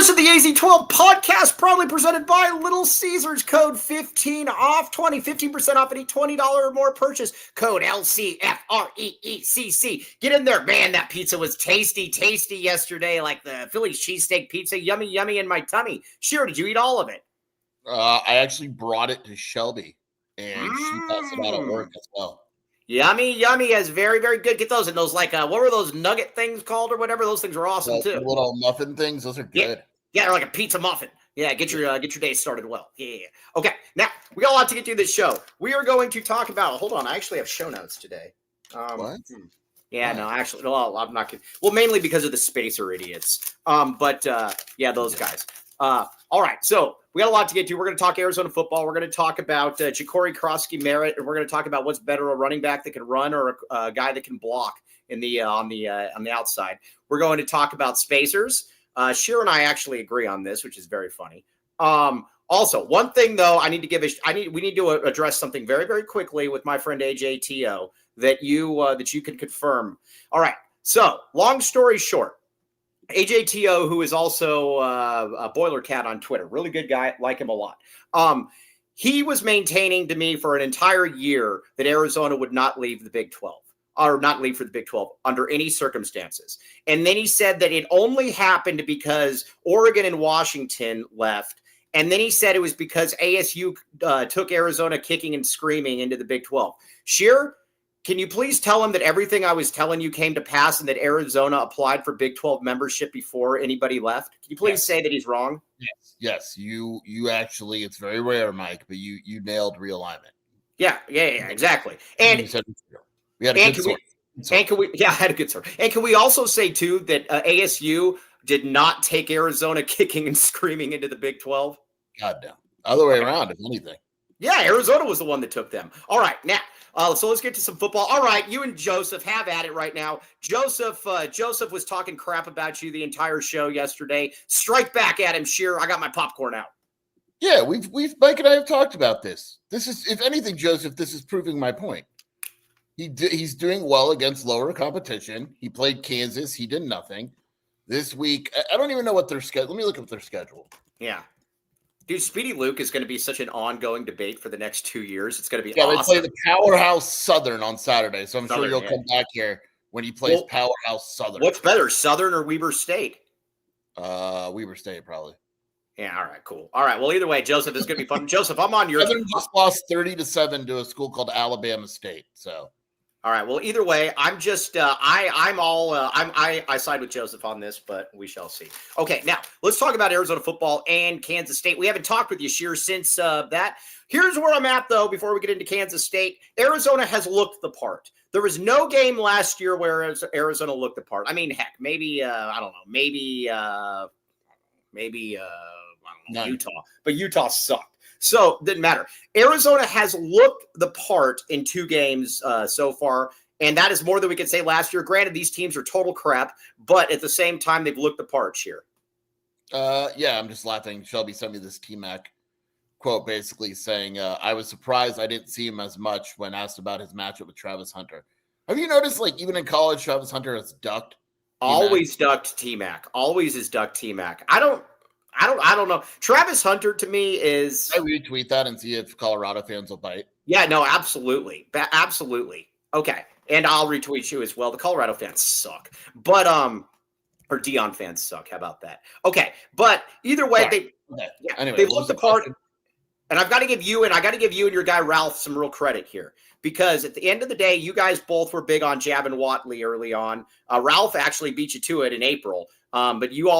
This is the AZ12 podcast, proudly presented by Little Caesars. Code 15 off 15% off any $20 or more purchase. Code LCFREECC. Get in there, man. That pizza was tasty yesterday, like the Philly cheesesteak pizza. Yummy in my tummy. Sure, did you eat all of it? I actually brought it to Shelby, and she passed it out at work as well. Yummy is very, very good. Get those in those, like, what were those nugget things called or whatever? Those things are awesome too. Little muffin things, those are good. Yeah, they're like a pizza muffin. Yeah, get your day started well. Yeah. Okay, now we got a lot to get through this show. We are going to talk about. Hold on, I actually have show notes today. What? Yeah, no, actually, no, I'm not kidding. Well, mainly because of the spacer idiots. Yeah, those guys. All right, so we got a lot to get to. We're going to talk Arizona football. We're going to talk about Ja'Cory Krosky-Merritt, and we're going to talk about what's better, a running back that can run or a guy that can block in the on the outside. We're going to talk about spacers. Sheer and I actually agree on this, which is very funny. Also, one thing though, we need to address something very, very quickly with my friend AJTO that you can confirm. All right. So, long story short. AJTO, who is also a Boiler Cat on Twitter, really good guy, like him a lot. He was maintaining to me for an entire year that Arizona would not leave the Big 12 or not leave for the Big 12 under any circumstances. And then he said that it only happened because Oregon and Washington left. And then he said it was because ASU took Arizona kicking and screaming into the Big 12. Sheer, can you please tell him that everything I was telling you came to pass and that Arizona applied for Big 12 membership before anybody left? Can you please say that he's wrong? Yes. You actually, it's very rare, Mike, but you nailed realignment. Yeah, exactly. And you said we had a good source. I had a good source. And can we also say too that ASU did not take Arizona kicking and screaming into the Big 12? God no. Other way around, if anything. Yeah, Arizona was the one that took them. All right, now. So let's get to some football. All right, you and Joseph have at it right now. Joseph was talking crap about you the entire show yesterday. Strike back at him, Shearer. I got my popcorn out. Yeah, we've Mike and I have talked about this. This is, if anything, Joseph, this is proving my point. He's doing well against lower competition. He played Kansas. He did nothing. This week, I don't even know what their schedule. Let me look up their schedule. Yeah. Dude, Speedy Luke is going to be such an ongoing debate for the next 2 years. It's going to be awesome. They play the Powerhouse Southern on Saturday, so I'm sure you'll come back here when he plays Powerhouse Southern. What's better, Southern or Weber State? Weber State, probably. Yeah, all right, cool. All right, well, either way, Joseph, this is going to be fun. Joseph, I'm on your – Southern just lost 30-7 to a school called Alabama State, so – all right. Well, either way, I'm just I side with Joseph on this, but we shall see. Okay, now let's talk about Arizona football and Kansas State. We haven't talked with you, Sheer, since that. Here's where I'm at, though. Before we get into Kansas State, Arizona has looked the part. There was no game last year where Arizona looked the part. I mean, heck, maybe I don't know, maybe I don't know, Utah, but Utah sucked. So, didn't matter. Arizona has looked the part in 2 games so far, and that is more than we could say last year. Granted, these teams are total crap, but at the same time, they've looked the part here. Yeah, I'm just laughing. Shelby sent me this T-Mac quote basically saying, I was surprised I didn't see him as much when asked about his matchup with Travis Hunter. Have you noticed, like, even in college, Travis Hunter has ducked T-Mac? Always ducked T-Mac. Always is ducked T-Mac. I don't know. Travis Hunter to me is. I retweet that and see if Colorado fans will bite. Yeah, no, absolutely. Absolutely. Okay. And I'll retweet you as well. The Colorado fans suck. But, or Dion fans suck. How about that? Okay. But either way, they've looked the part. And I've got to give you and your guy Ralph some real credit here. Because at the end of the day, you guys both were big on Javin Watley early on. Ralph actually beat you to it in April. But you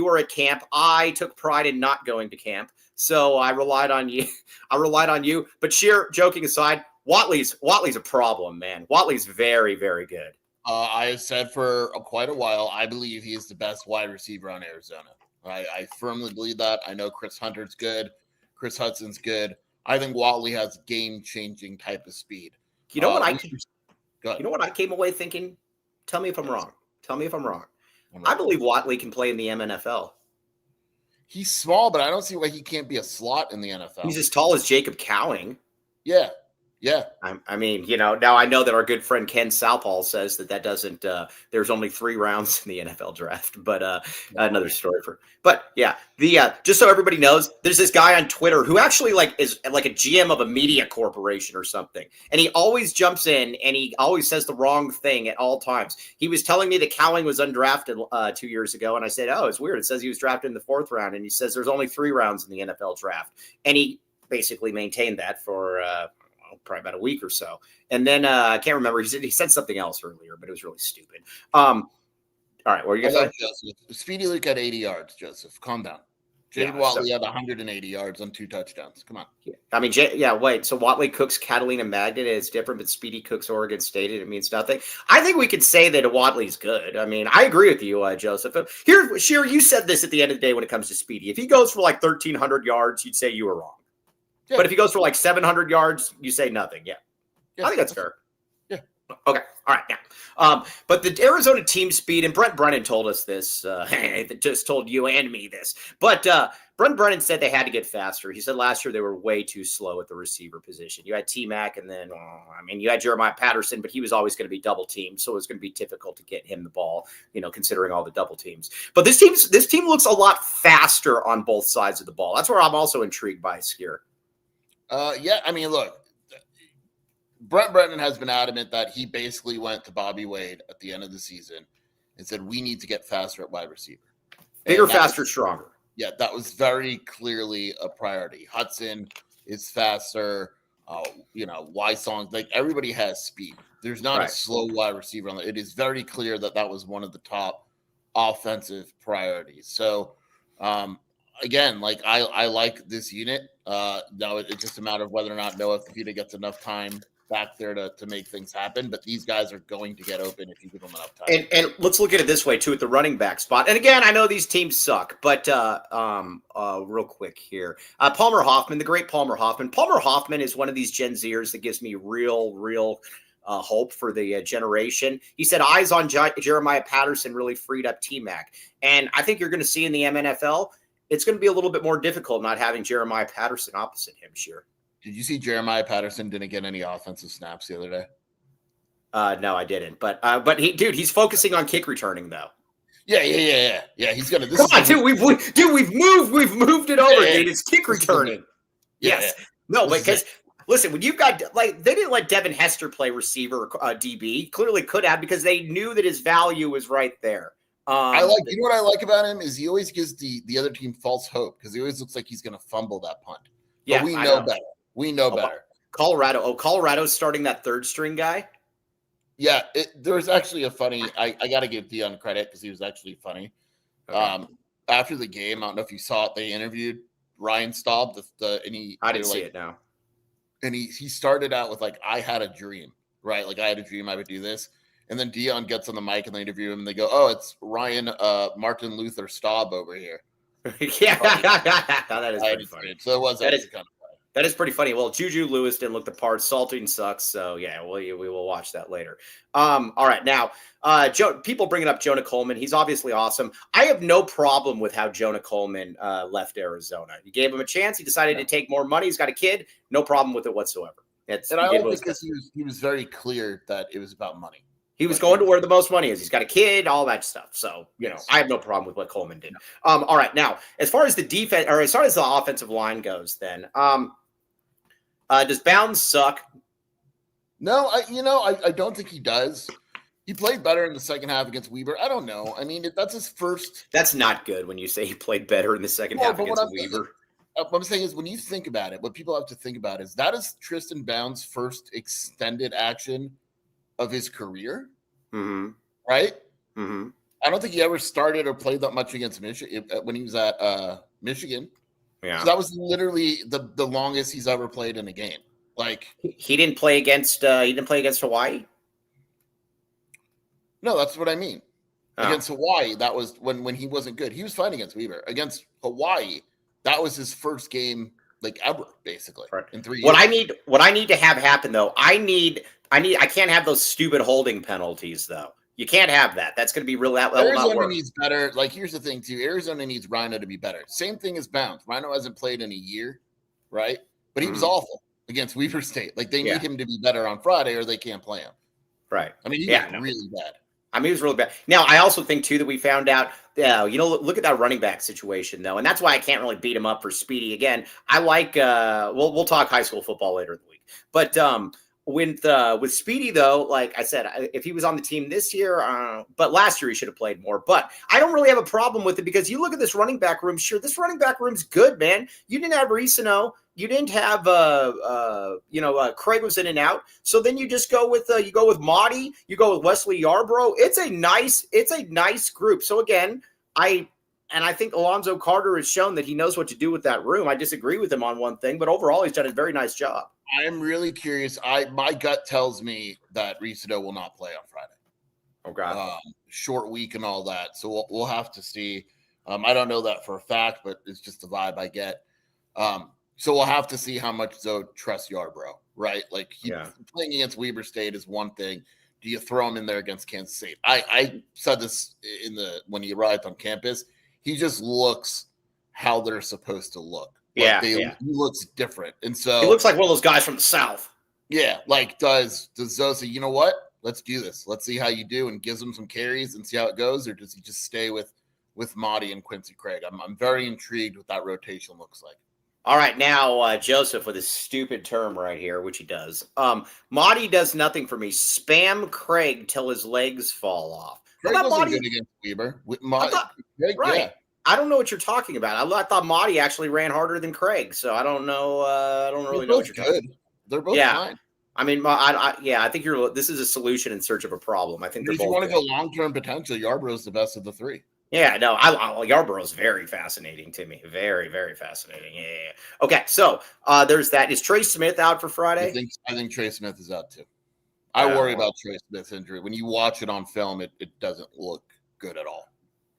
were at camp. I took pride in not going to camp. So I relied on you. But Sheer, joking aside, Watley's a problem, man. Watley's very, very good. I have said for quite a while, I believe he is the best wide receiver on Arizona. I firmly believe that. I know Chris Hunter's good. Chris Hudson's good. I think Watley has game-changing type of speed. You know what I came away thinking? Tell me if I'm wrong. I believe Watley can play in the MNFL. He's small, but I don't see why he can't be a slot in the NFL. He's as tall as Jacob Cowing. Yeah. Yeah. I mean, now I know that our good friend Ken Southall says that doesn't. There's only 3 rounds in the NFL draft, but another story But yeah, the just so everybody knows, there's this guy on Twitter who actually is like a GM of a media corporation or something, and he always jumps in and he always says the wrong thing at all times. He was telling me that Cowling was undrafted 2 years ago, and I said, "Oh, it's weird. It says he was drafted in the 4th round," and he says there's only 3 rounds in the NFL draft, and he basically maintained that for. Probably about a week or so. And then I can't remember. He said something else earlier, but it was really stupid. All right. What are you going to say? Speedy Luke had 80 yards, Joseph. Calm down. Jaden Watley had 180 yards on 2 touchdowns. Come on. I mean, wait. So Watley cooks Catalina Magnet is different, but Speedy cooks Oregon State. It means nothing. I think we could say that Watley's good. I mean, I agree with you, Joseph. Here, Sheer, you said this at the end of the day when it comes to Speedy. If he goes for 1,300 yards, you'd say you were wrong. Yeah. But if he goes for 700 yards, you say nothing. Yeah. I think that's fair. Yeah. Okay. All right. Now, but the Arizona team speed, and Brent Brennan told us this, just told you and me this, but Brent Brennan said they had to get faster. He said last year they were way too slow at the receiver position. You had T-Mac, and then, you had Jeremiah Patterson, but he was always going to be double teamed, so it was going to be difficult to get him the ball, considering all the double teams. But this team looks a lot faster on both sides of the ball. That's where I'm also intrigued by Skier. Yeah, I mean, look, Brent Brennan has been adamant that he basically went to Bobby Wade at the end of the season and said, we need to get faster at wide receiver. Bigger, faster, stronger. Yeah, that was very clearly a priority. Hudson is faster. Wysong, everybody has speed. There's not a slow wide receiver on there. It is very clear that was one of the top offensive priorities. So, again, I like this unit. Now it's just a matter of whether or not Noah Fifita gets enough time back there to make things happen. But these guys are going to get open if you give them enough time. And let's look at it this way too, at the running back spot. And again, I know these teams suck, but real quick here, Palmer Hoffman, the great Palmer Hoffman. Palmer Hoffman is one of these Gen Zers that gives me real hope for the generation. He said eyes on Jeremiah Patterson really freed up T-Mac, and I think you're going to see in the MNFL. It's going to be a little bit more difficult not having Jeremiah Patterson opposite him, Sheer. Did you see Jeremiah Patterson didn't get any offensive snaps the other day? No, I didn't. But he's focusing on kick returning though. Yeah. He's gonna. Come on, dude. We've moved it over, dude. It's kick returning. Yes. Yeah. No, because listen, when you've got they didn't let Devin Hester play receiver, DB. Clearly could have because they knew that his value was right there. You know what I like about him is he always gives the other team false hope because he always looks like he's going to fumble that punt. But we know better. We know better. Colorado's starting that 3rd string guy. Yeah, there was actually a funny. I got to give Dion credit because he was actually funny. Okay. After the game, I don't know if you saw it. They interviewed Ryan Staub. I didn't see it now. And he started out with I had a dream, right? I had a dream I would do this. And then Dion gets on the mic and they interview him and they go, oh, it's Ryan Martin Luther Staub over here. Yeah, that is pretty funny. So it was actually kind of funny. That is pretty funny. Well, Juju Lewis didn't look the part. Salting sucks. So, yeah, we will watch that later. All right. Now, people bringing up Jonah Coleman. He's obviously awesome. I have no problem with how Jonah Coleman left Arizona. You gave him a chance. He decided to take more money. He's got a kid. No problem with it whatsoever. And I like because he was very clear that it was about money. He was going to where the most money is. He's got a kid, all that stuff. So, I have no problem with what Coleman did. All right. Now, as far as the defense or as far as the offensive line goes, then does Bounds suck? No, I don't think he does. He played better in the second half against Weaver. I don't know. I mean, that's his first. That's not good when you say he played better in the second half against Weaver. What I'm saying is when you think about it, what people have to think about is that is Tristan Bounds' first extended action of his career, right? Mm-hmm. I don't think he ever started or played that much against Michigan when he was at Michigan. Yeah, so that was literally the longest he's ever played in a game. He didn't play against Hawaii. No, that's what I mean. Oh. Against Hawaii, that was when he wasn't good. He was fine against Weaver. Against Hawaii, that was his first game ever, basically, in 3 years. What I need to have happen though, I can't have those stupid holding penalties though. You can't have that. That's going to be real. Arizona needs better. Here's the thing too. Arizona needs Rhino to be better. Same thing as Bounds. Rhino hasn't played in a year, right? But he was awful against Weber State. Like they Yeah. need him to be better on Friday or they can't play him. Right. I mean, he was really bad. I mean, it was really bad. Now, I also think, too, that we found out, look at that running back situation, though. And that's why I can't really beat him up for Speedy. Again, I like, we'll talk high school football later in the week. But with Speedy, though, like I said, if he was on the team this year, but last year he should have played more. But I don't really have a problem with it because you look at this running back room. Sure, this running back room's good, man. You didn't have Ricino. You didn't have, Craig was in and out. So then you just go with Marty. You go with Wesley Yarbrough. It's a nice group. So again, I think Alonzo Carter has shown that he knows what to do with that room. I disagree with him on one thing, but overall he's done a very nice job. I'm really curious. My gut tells me that Ricino will not play on Friday. Oh God, short week and all that. So we'll have to see. I don't know that for a fact, but it's just the vibe I get. So we'll have to see how much Zoe trusts Yarbrough, right? Like playing against Weber State is one thing. Do you throw him in there against Kansas State? I said this when he arrived on campus. He just looks how they're supposed to look. Like he looks different. And so he looks like one of those guys from the South. Yeah. Like does Zoe say, you know what? Let's do this. Let's see how you do, and gives him some carries and see how it goes, or does he just stay with Marty and Quincy Craig? I'm very intrigued what that rotation looks like. All right, now Joseph with his stupid term right here, which he does. Marty does nothing for me. Spam Craig till his legs fall off. Craig wasn't good against Weber. Right. Yeah. I don't know what you're talking about. I thought Marty actually ran harder than Craig, so I don't know. I don't really know what you're talking about. They're both fine. I mean, I think this is a solution in search of a problem. I think if you want to go long-term potential, Yarbrough's the best of the three. Yeah, no, Yarbrough's very fascinating to me. Very, very fascinating. Yeah. Okay, so there's that. Is Trey Smith out for Friday? I think Trey Smith is out too. I worry about Trey Smith's injury. When you watch it on film, it doesn't look good at all.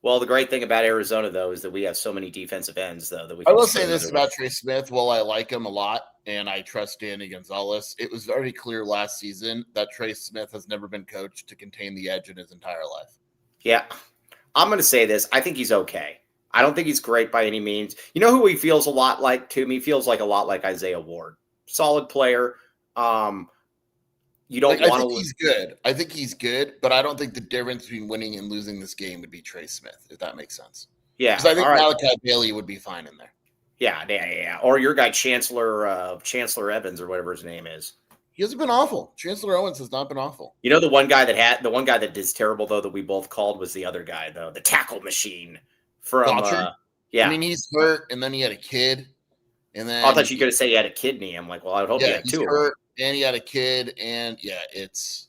Well, the great thing about Arizona, though, is that we have so many defensive ends, though, that we can I will say this about Trey Smith. While I like him a lot and I trust Danny Gonzalez, it was very clear last season that Trey Smith has never been coached to contain the edge in his entire life. Yeah. I'm going to say this. I think he's okay. I don't think he's great by any means. You know who he feels a lot like to me? He feels like a lot like Isaiah Ward. Solid player. You don't want to. He's good. I think he's good, but I don't think the difference between winning and losing this game would be Trey Smith, if that makes sense. Yeah. Because I think Malachi Bailey would be fine in there. Yeah. Or your guy, Chancellor Evans, or whatever his name is. He hasn't been awful. Chancellor Owens has not been awful. You know, the one guy that is terrible, though, that we both called was the other guy, though, the tackle machine from. Yeah. I mean, he's hurt, and then he had a kid, and then I thought you were going to say he had a kidney. I'm like, well, I would hope he had two. Hurt, and he had a kid, and it's.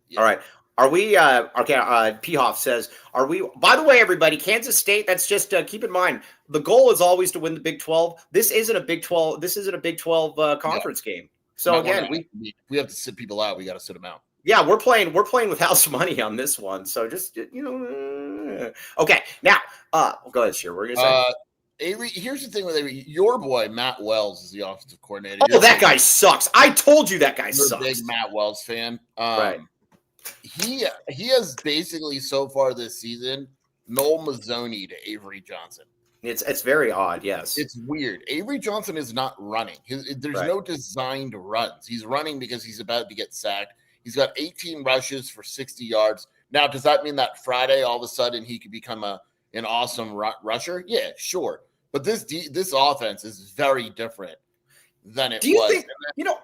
Yeah. All right. Are we? Okay. P. Hoff says, "Are we?" By the way, everybody, Kansas State. That's just keep in mind. The goal is always to win the Big 12. This isn't a Big 12. This isn't a Big 12 conference game. So again, we have to sit people out. We got to sit them out. Yeah, we're playing with house money on this one. So just okay. Now, go ahead, Sheer. We're gonna say. Avery, here's the thing with Avery. Your boy Matt Wells is the offensive coordinator. Oh, that guy sucks. I told you that guy sucks. I'm a big Matt Wells fan. Right. He has basically so far this season Noel Mazzoni to Avery Johnson. It's very odd, yes. It's weird. Avery Johnson is not running. There's no designed runs. He's running because he's about to get sacked. He's got 18 rushes for 60 yards. Now, does that mean that Friday all of a sudden he could become an awesome rusher? Yeah, sure. But this offense is very different than it was. Think,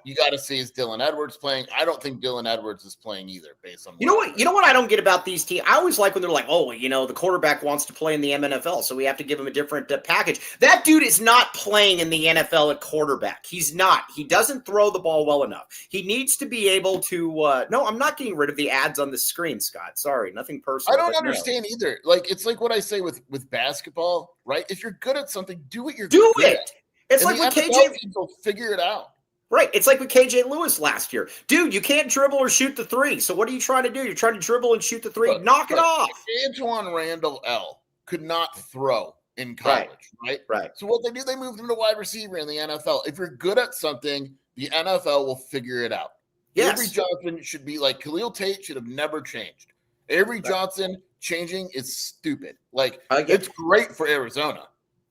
you got to see is Dylan Edwards playing. I don't think Dylan Edwards is playing either based on You know what I don't get about these teams? I always like when they're like, oh, the quarterback wants to play in the MNFL, so we have to give him a different package. That dude is not playing in the NFL at quarterback. He's not. He doesn't throw the ball well enough. He needs to be able to no, I'm not getting rid of the ads on the screen, Scott. Sorry, nothing personal. I don't understand either. Like it's like what I say with basketball, right? If you're good at something, do what you're good at. It's like with KJ. Will figure it out. Right. It's like with KJ Lewis last year. Dude, you can't dribble or shoot the three. So what are you trying to do? You're trying to dribble and shoot the three. Knock it off. Antoine Randall L. could not throw in college, right? So what they moved him to wide receiver in the NFL. If you're good at something, the NFL will figure it out. Yes. Avery Johnson should be like Khalil Tate should have never changed. Avery Johnson changing is stupid. Like, it's great for Arizona.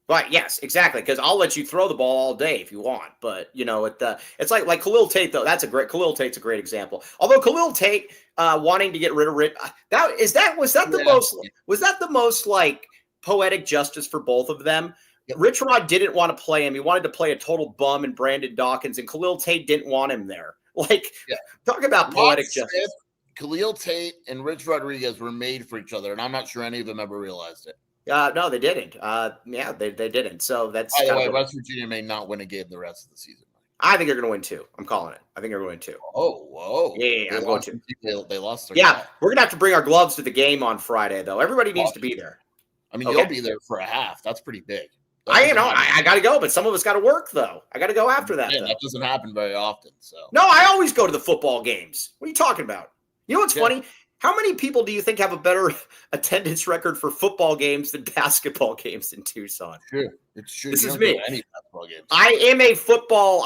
Right, yes, exactly. Because I'll let you throw the ball all day if you want, but it's like Khalil Tate though. Khalil Tate's a great example. Although Khalil Tate wanting to get rid of was that the most like poetic justice for both of them. Yep. Rich Rod didn't want to play him. He wanted to play a total bum in Brandon Dawkins, and Khalil Tate didn't want him there. Like, talk about poetic justice. Khalil Tate and Rich Rodriguez were made for each other, and I'm not sure any of them ever realized it. No, they didn't. They didn't. So that's by the way, West Virginia may not win a game the rest of the season. I think they're going to win 2. I'm calling it. I think they're going to win 2. Oh, whoa! Yeah, I'm going to. They lost. We're going to have to bring our gloves to the game on Friday, though. Everybody needs to be there. I mean, you'll be there for a half. That's pretty big. I got to go, but some of us got to work though. I got to go after that. That doesn't happen very often. So no, I always go to the football games. What are you talking about? You know what's funny? How many people do you think have a better attendance record for football games than basketball games in Tucson? Sure, it's true. This is me. Any basketball games. I am a football.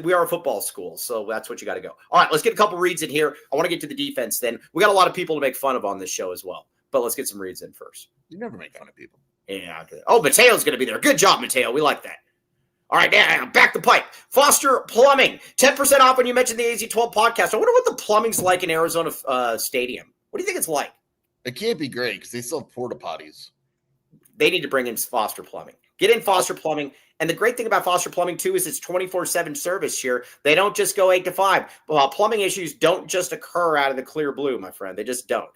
We are a football school, so that's what you got to go. All right, let's get a couple reads in here. I want to get to the defense. Then we got a lot of people to make fun of on this show as well. But let's get some reads in first. You never make fun of people. Yeah. Oh, Mateo's going to be there. Good job, Mateo. We like that. All right, now back the pipe. Foster Plumbing, 10% off when you mention the AZ12 podcast. I wonder what the plumbing's like in Arizona Stadium. What do you think it's like? It can't be great because they still have porta potties. They need to bring in Foster Plumbing. Get in Foster Plumbing. And the great thing about Foster Plumbing, too, is it's 24/7 service here. They don't just go 8 to 5. Well, plumbing issues don't just occur out of the clear blue, my friend. They just don't.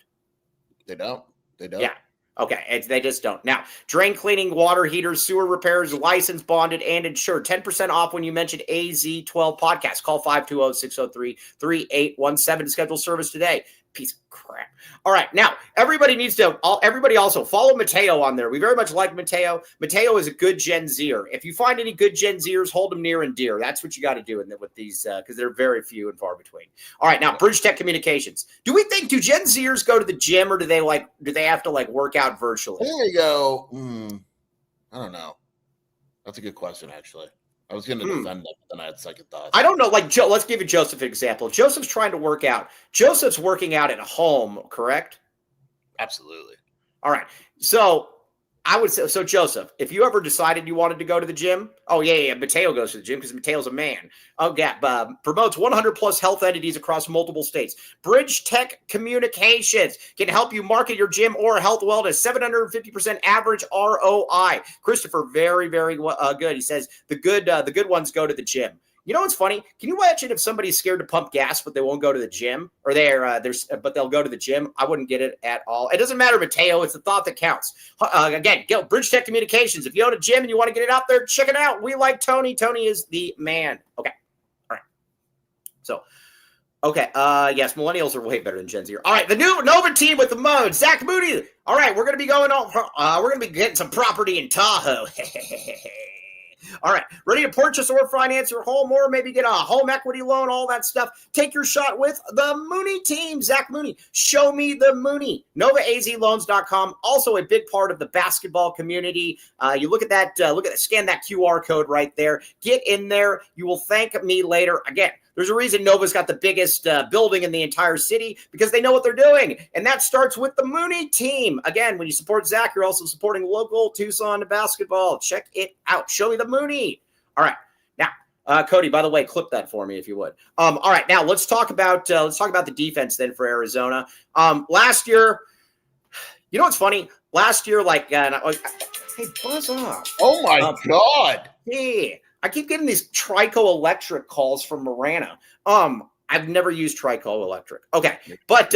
They don't. Yeah. Okay, they just don't. Now, drain cleaning, water heaters, sewer repairs, licensed, bonded, and insured. 10% off when you mention AZ12 podcast. Call 520-603-3817 to schedule service today. Piece of crap. All right, now, everybody also follow Mateo on there. We very much like Mateo. Mateo is a good Gen Zer. If you find any good Gen Zers, hold them near and dear. That's what you got to do with these because they're very few and far between. All right, now, Bridge Tech Communications. Do Gen Zers go to the gym or do they have to work out virtually? There you go. I don't know. That's a good question, actually. I was going to defend them, but then I had second thoughts. I don't know. Let's give you Joseph an example. If Joseph's trying to work out. Joseph's working out at home, correct? Absolutely. All right. So I would say, Joseph, if you ever decided you wanted to go to the gym, Mateo goes to the gym because Mateo's a man. Promotes 100 plus health entities across multiple states. Bridge Tech Communications can help you market your gym or health wellness. 750% average ROI. Christopher, very, very good. He says the good ones go to the gym. You know what's funny? Can you imagine if somebody's scared to pump gas, but they won't go to the gym, or but they'll go to the gym? I wouldn't get it at all. It doesn't matter, Mateo. It's the thought that counts. Again, go Bridge Tech Communications. If you own a gym and you want to get it out there, check it out. We like Tony. Tony is the man. Okay. All right. So, okay. Yes, millennials are way better than Gen Z. All right. The new Nova team with the mode. Zach Moody. All right. We're going to be we're going to be getting some property in Tahoe. All right, ready to purchase or finance your home or maybe get a home equity loan, all that stuff. Take your shot with the Mooney team. Zach Mooney, show me the Mooney. NovaAZLoans.com, also a big part of the basketball community. You look at that, scan that QR code right there. Get in there. You will thank me later. Again, there's a reason Nova's got the biggest building in the entire city because they know what they're doing. And that starts with the Mooney team. Again, when you support Zach, you're also supporting local Tucson basketball. Check it out. Show me the Mooney. All right. Now, Cody, by the way, clip that for me if you would. All right. Now let's talk about the defense then for Arizona. Last year, you know what's funny? Last year, hey, buzz off. Oh my God. Yeah. I keep getting these Trico Electric calls from Marana. I've never used Trico Electric. Okay, but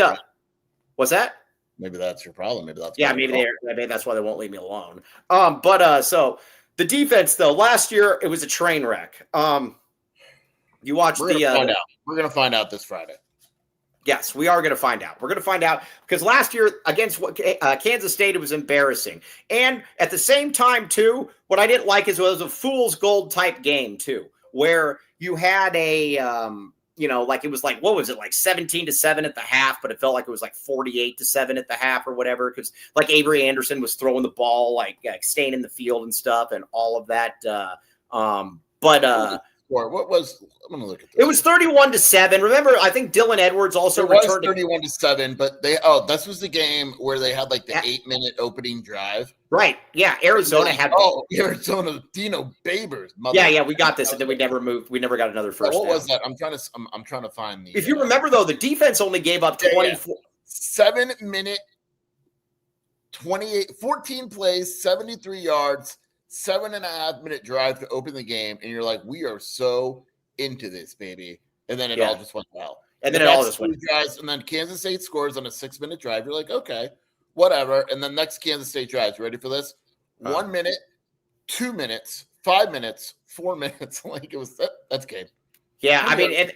what's that? Maybe that's your problem. Maybe that's maybe that's why they won't leave me alone. So the defense though, last year it was a train wreck. You watched We're gonna find out this Friday. Yes, we are going to find out. We're going to find out because last year against Kansas State, it was embarrassing. And at the same time, too, what I didn't like is it was a fool's gold type game, too, where you had a, it was like, what was it, like 17-7 at the half, but it felt like it was like 48-7 at the half or whatever because like Avery Anderson was throwing the ball, like staying in the field and stuff and all of that. score? What was? I'm gonna look at this. It was 31-7. Remember, I think Dylan Edwards also It was returned 31-7, but this was the game where they had like the 8-minute opening drive. Right. Yeah. Arizona had. Arizona, Dino Babers. Yeah. We got this, and then we never moved. We never got another first down. What was that? I'm trying to find the. If you remember, though, the defense only gave up 24. 7-minute, 14 plays, 73 yards, 7.5-minute drive to open the game, and you're like, we are so into this, baby. And then it all just went well. And then it all just went. Drives, and then Kansas State scores on a 6-minute drive. You're like, okay, whatever. And then next Kansas State drives. Ready for this? 1 minute, 2 minutes, 5 minutes, 4 minutes. Like it was that's game. Yeah, I mean,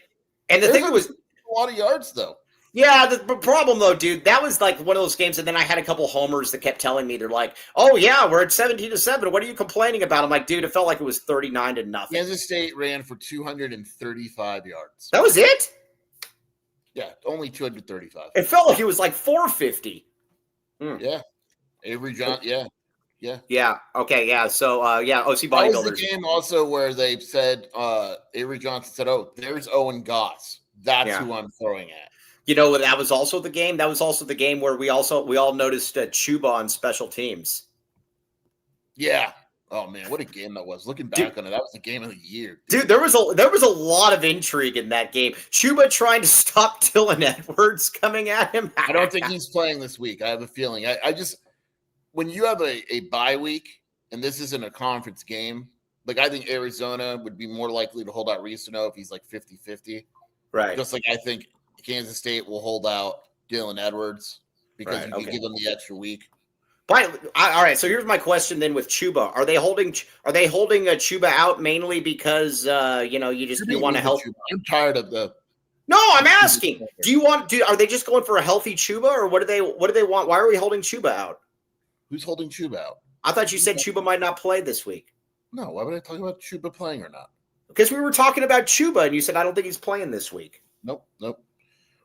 and the thing was a lot of yards though. Yeah, the problem though, dude, that was like one of those games, and then I had a couple homers that kept telling me, they're like, "Oh yeah, we're at 17-7. What are you complaining about?" I'm like, dude, it felt like it was 39-0. Kansas State ran for 235 yards. That was it? Yeah, only 235. It felt like it was like 450. Yeah, Avery John. Yeah. Okay. Yeah. So OC Bodybuilders. That was the game also where they said Avery Johnson said, "Oh, there's Owen Goss. That's who I'm throwing at." You know, that was also the game. That was also the game where we all noticed Chuba on special teams. Yeah. Oh man, what a game that was! Looking back on it, that was the game of the year, dude. There was a lot of intrigue in that game. Chuba trying to stop Dylan Edwards coming at him. I don't think he's playing this week. I have a feeling. I just when you have a bye week and this isn't a conference game, like I think Arizona would be more likely to hold out Risano if he's like 50-50. Right. Just like I think Kansas State will hold out Dylan Edwards because you can give them the extra week. But all right, so here's my question then with Chuba. Are they holding Chuba out mainly because you want to help? I'm tired of the. No, I'm asking. Are they just going for a healthy Chuba, or what do they want? Why are we holding Chuba out? Who's holding Chuba out? I thought you said Chuba might not play this week. No, why would I talk about Chuba playing or not? Because we were talking about Chuba, and you said I don't think he's playing this week. Nope.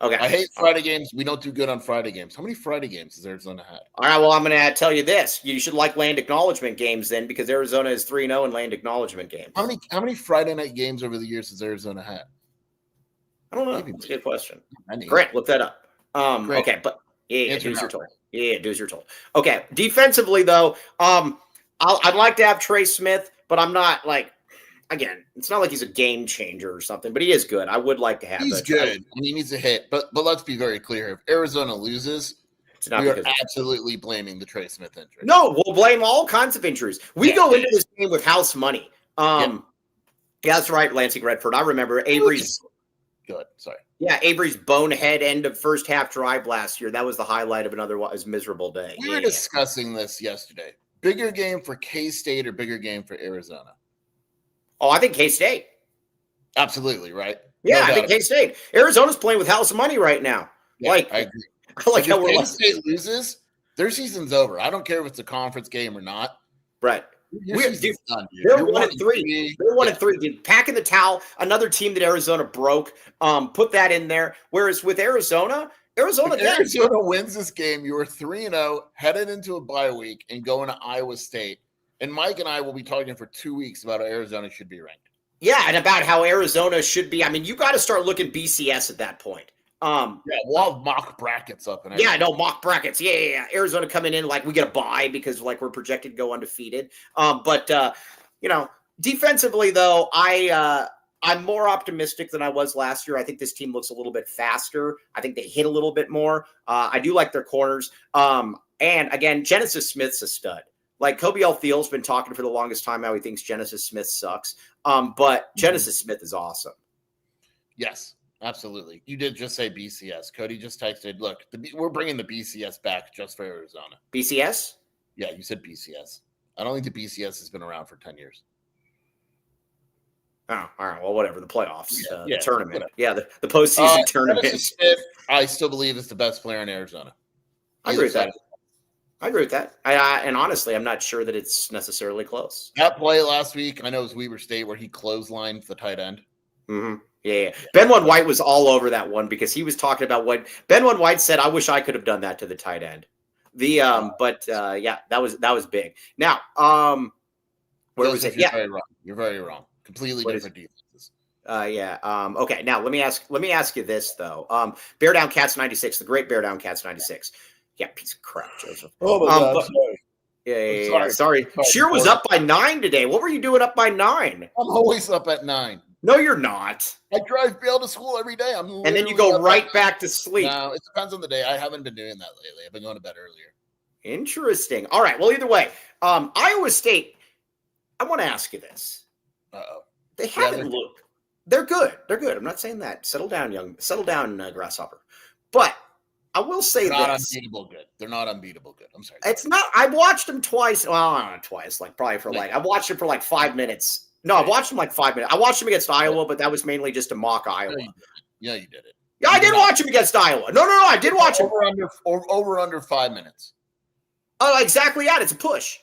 Okay. I hate Friday games. We don't do good on Friday games. How many Friday games has Arizona had? All right, well, I'm going to tell you this. You should like land acknowledgement games then, because Arizona is 3-0 in land acknowledgement games. How many Friday night games over the years has Arizona had? I don't know. That's a good question. Grant, look that up. Okay, but do as you're told. Do as you're told. Okay, defensively, though, I'd like to have Trey Smith, but I'm not like, again, it's not like he's a game changer or something, but he is good. I would like to have. He's good. He needs a hit, but let's be very clear: if Arizona loses, we are absolutely blaming the Trey Smith injury. No, we'll blame all kinds of injuries. We go into this game with house money. Yeah, that's right, Lansing Redford. I remember Avery's. Good. Sorry. Yeah, Avery's bonehead end of first half drive last year. That was the highlight of an otherwise miserable day. We were discussing this yesterday. Bigger game for K-State or bigger game for Arizona? Oh, I think K-State. Absolutely, right? Yeah, I think K-State. Arizona's playing with house money right now. Yeah, I agree. I like how K-State loses, their season's over. I don't care if it's a conference game or not. Right. They're 1-3. They're 1-3. Dude, packing the towel. Another team that Arizona broke. Put that in there. Whereas with Arizona wins this game, you are 3-0, headed into a bye week, and going to Iowa State. And Mike and I will be talking for 2 weeks about how Arizona should be ranked. Yeah, and about how Arizona should be. I mean, you got to start looking BCS at that point. We'll have mock brackets up. Mock brackets. Yeah. Arizona coming in like we get a bye because like we're projected to go undefeated. But defensively though, I'm more optimistic than I was last year. I think this team looks a little bit faster. I think they hit a little bit more. I do like their corners. And again, Genesis Smith's a stud. Like Kobe L. Thiel's been talking for the longest time how he thinks Genesis Smith sucks. But Genesis Smith is awesome. Yes. Absolutely. You did just say BCS. Cody just texted, look, we're bringing the BCS back just for Arizona. BCS? Yeah, you said BCS. I don't think the BCS has been around for 10 years. Oh, all right. Well, whatever. The playoffs, the tournament. Whatever. Yeah, the postseason tournament. Smith, I still believe is the best player in Arizona. I agree with that. And honestly, I'm not sure that it's necessarily close. That play last week, I know it was Weber State where he clotheslined the tight end. Mm-hmm. Yeah. Benwan White was all over that one because he was talking about what Benwan White said. I wish I could have done that to the tight end. That was big. Now, where was it? You're very wrong. Completely different defenses. Yeah. Okay. Now let me ask you this though. Bear Down Cats 96, the great Bear Down Cats 96. Yeah, piece of crap, Joseph. Oh my God, But, sorry. yeah. Sorry. Sheer was up by 9 today. What were you doing up by 9? I'm always up at 9. No, you're not. I drive Bale to school every day. And then you go right back to sleep. No, it depends on the day. I haven't been doing that lately. I've been going to bed earlier. Interesting. All right. Well, either way, Iowa State. I want to ask you this. Uh-oh. They haven't looked. They're good. They're good. I'm not saying that. Settle down, grasshopper. But I will say They're not this. unbeatable good. They're not unbeatable good. I'm sorry. It's not. I watched them twice. Well, not twice. Like probably for I watched it for like 5 minutes. No, I watched them like 5 minutes. I watched them against Iowa, but that was mainly just to mock Iowa. Yeah, you did it. Yeah, I did watch them against Iowa. No, I did watch them. Over under 5 minutes. Oh, exactly. Yeah, it's a push.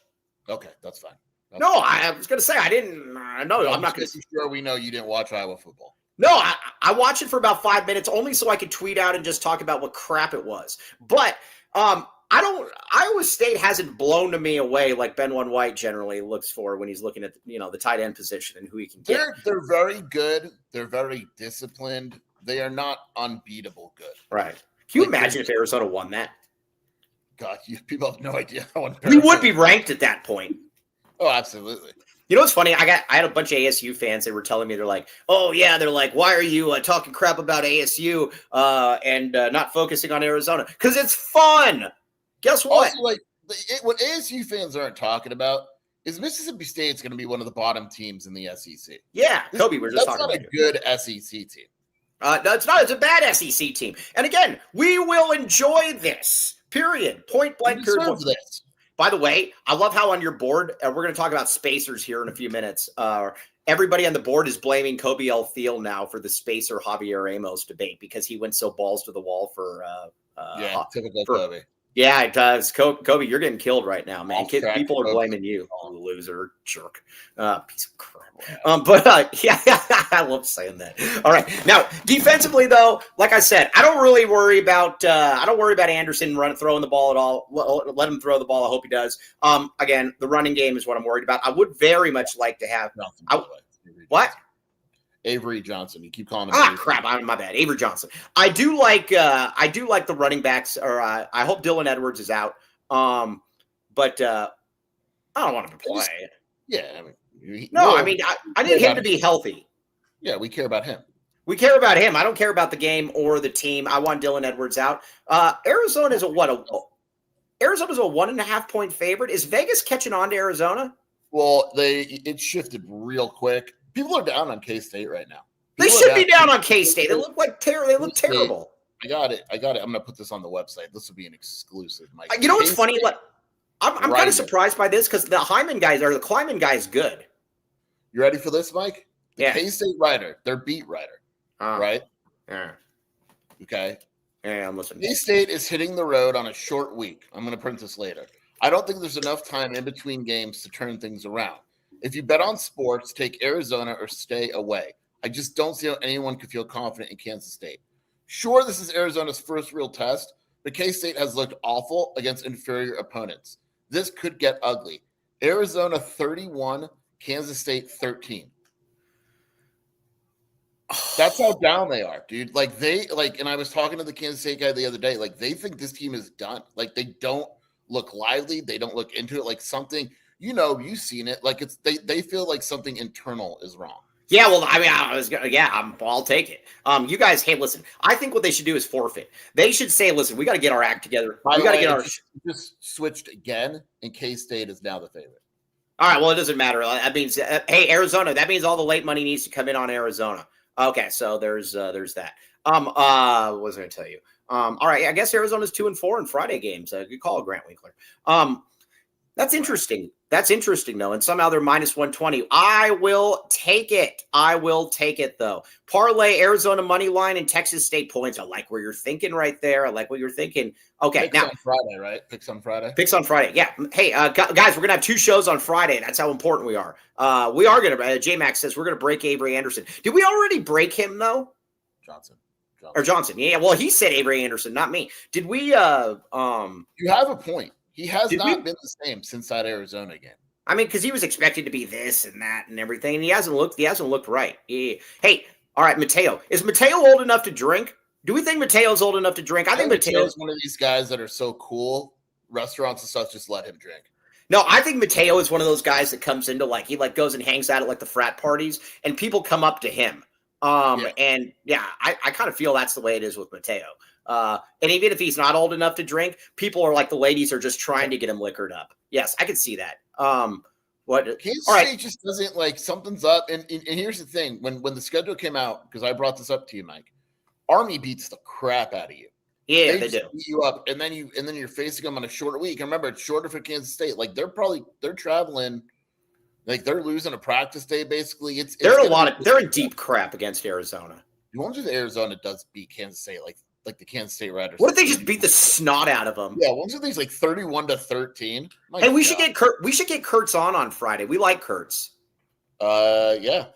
Okay, that's fine. No, I was going to say I didn't. No, I'm not going to. Sure, we know you didn't watch Iowa football. No, I watched it for about 5 minutes only so I could tweet out and just talk about what crap it was. But Iowa State hasn't blown to me away like Ben One White generally looks for when he's looking at the tight end position and who he can get. They're very good. They're very disciplined. They are not unbeatable good. Right. Can you imagine if Arizona won that? God, people have no idea how we would be ranked at that point. Oh, absolutely. You know what's funny? I had a bunch of ASU fans. They were telling me, they're like, "Oh yeah," they're like, "Why are you talking crap about ASU and not focusing on Arizona? Because it's fun." Guess what? Also, what ASU fans aren't talking about is Mississippi State's going to be one of the bottom teams in the SEC. Yeah, Kobe, we're just talking about that's not a good SEC team. No, it's not. It's a bad SEC team. And again, we will enjoy this. Period. Point blank. Period. This. By the way, I love how on your board, we're going to talk about spacers here in a few minutes. Everybody on the board is blaming Kobe L. Thiel now for the spacer Javier Ramos debate because he went so balls to the wall for typical Kobe. Yeah, it does. Kobe, you're getting killed right now, man. People are blaming you. Oh, loser, jerk, piece of crap. Yeah, I love saying that. All right, now defensively though, like I said, I don't really worry about Anderson throwing the ball at all. Let him throw the ball. I hope he does. Again, the running game is what I'm worried about. I would very much like to have. What? Avery Johnson. You keep calling him. Crap! My bad. Avery Johnson. I do like the running backs. Or I hope Dylan Edwards is out. But I don't want him to play. I need him to be healthy. Yeah, we care about him. We care about him. I don't care about the game or the team. I want Dylan Edwards out. Arizona is Arizona's a 1.5 point favorite. Is Vegas catching on to Arizona? Well, it shifted real quick. People are down on K-State right now. They should be down on K-State. They look like they look terrible. I got it. I'm going to put this on the website. This will be an exclusive, Mike. You know what's funny? I'm kind of surprised by this because the Kleiman guy is good. You ready for this, Mike? The K-State writer, their beat writer, right? Yeah. Okay. Yeah, I'm listening. K-State is hitting the road on a short week. I'm going to print this later. I don't think there's enough time in between games to turn things around. If you bet on sports, take Arizona or stay away. I just don't see how anyone could feel confident in Kansas State. Sure, this is Arizona's first real test, but K-State has looked awful against inferior opponents. This could get ugly. Arizona 31, Kansas State 13. That's how down they are, dude. And I was talking to the Kansas State guy the other day. They think this team is done. They don't look lively. They don't look into it. Something. You've seen it. They feel like something internal is wrong. Yeah, well, I'll take it. You guys, hey, listen. I think what they should do is forfeit. They should say, listen, we got to get our act together. We got to get our. Just switched again, and K-State is now the favorite. All right. Well, it doesn't matter. That means, hey, Arizona. That means all the late money needs to come in on Arizona. Okay, so there's that. What was I going to tell you? All right. I guess Arizona's 2-4 in Friday games. Good call, Grant Winkler. That's interesting. That's interesting, though. And somehow they're minus 120. I will take it. Though. Parlay Arizona money line and Texas State points. I like where you're thinking right there. I like what you're thinking. Okay, Picks on Friday, right? Picks on Friday. Yeah. Hey, guys, we're gonna have 2 shows on Friday. That's how important we are. We are gonna. J-Max says we're gonna break Avery Anderson. Did we already break him though? Johnson. Yeah. Well, he said Avery Anderson, not me. Did we? You have a point. He has not been the same since that Arizona game. I mean, because he was expected to be this and that and everything, and he hasn't looked right. Hey, all right, Mateo. Is Mateo old enough to drink? Do we think Mateo's old enough to drink? I think Mateo's one of these guys that are so cool. Restaurants and stuff just let him drink. No, I think Mateo is one of those guys that comes into he goes and hangs out at the frat parties, and people come up to him. And yeah, I kind of feel that's the way it is with Mateo. And even if he's not old enough to drink, people are the ladies are just trying to get him liquored up. Yes, I could see that. Kansas State just doesn't something's up. And here's the thing: when the schedule came out, because I brought this up to you, Mike, Army beats the crap out of you. Yeah, they do. Beat you up, and then you're facing them on a shorter week. And remember, it's shorter for Kansas State. They're traveling, they're losing a practice day. Basically, they're in deep crap against Arizona. You wonder if Arizona does beat Kansas State, like the Kansas State Riders. What if they just beat the snot out of them? Yeah, once of these 31-13. Hey, we should get Kurt. We should get Kurtz on Friday. We like Kurtz. Yeah.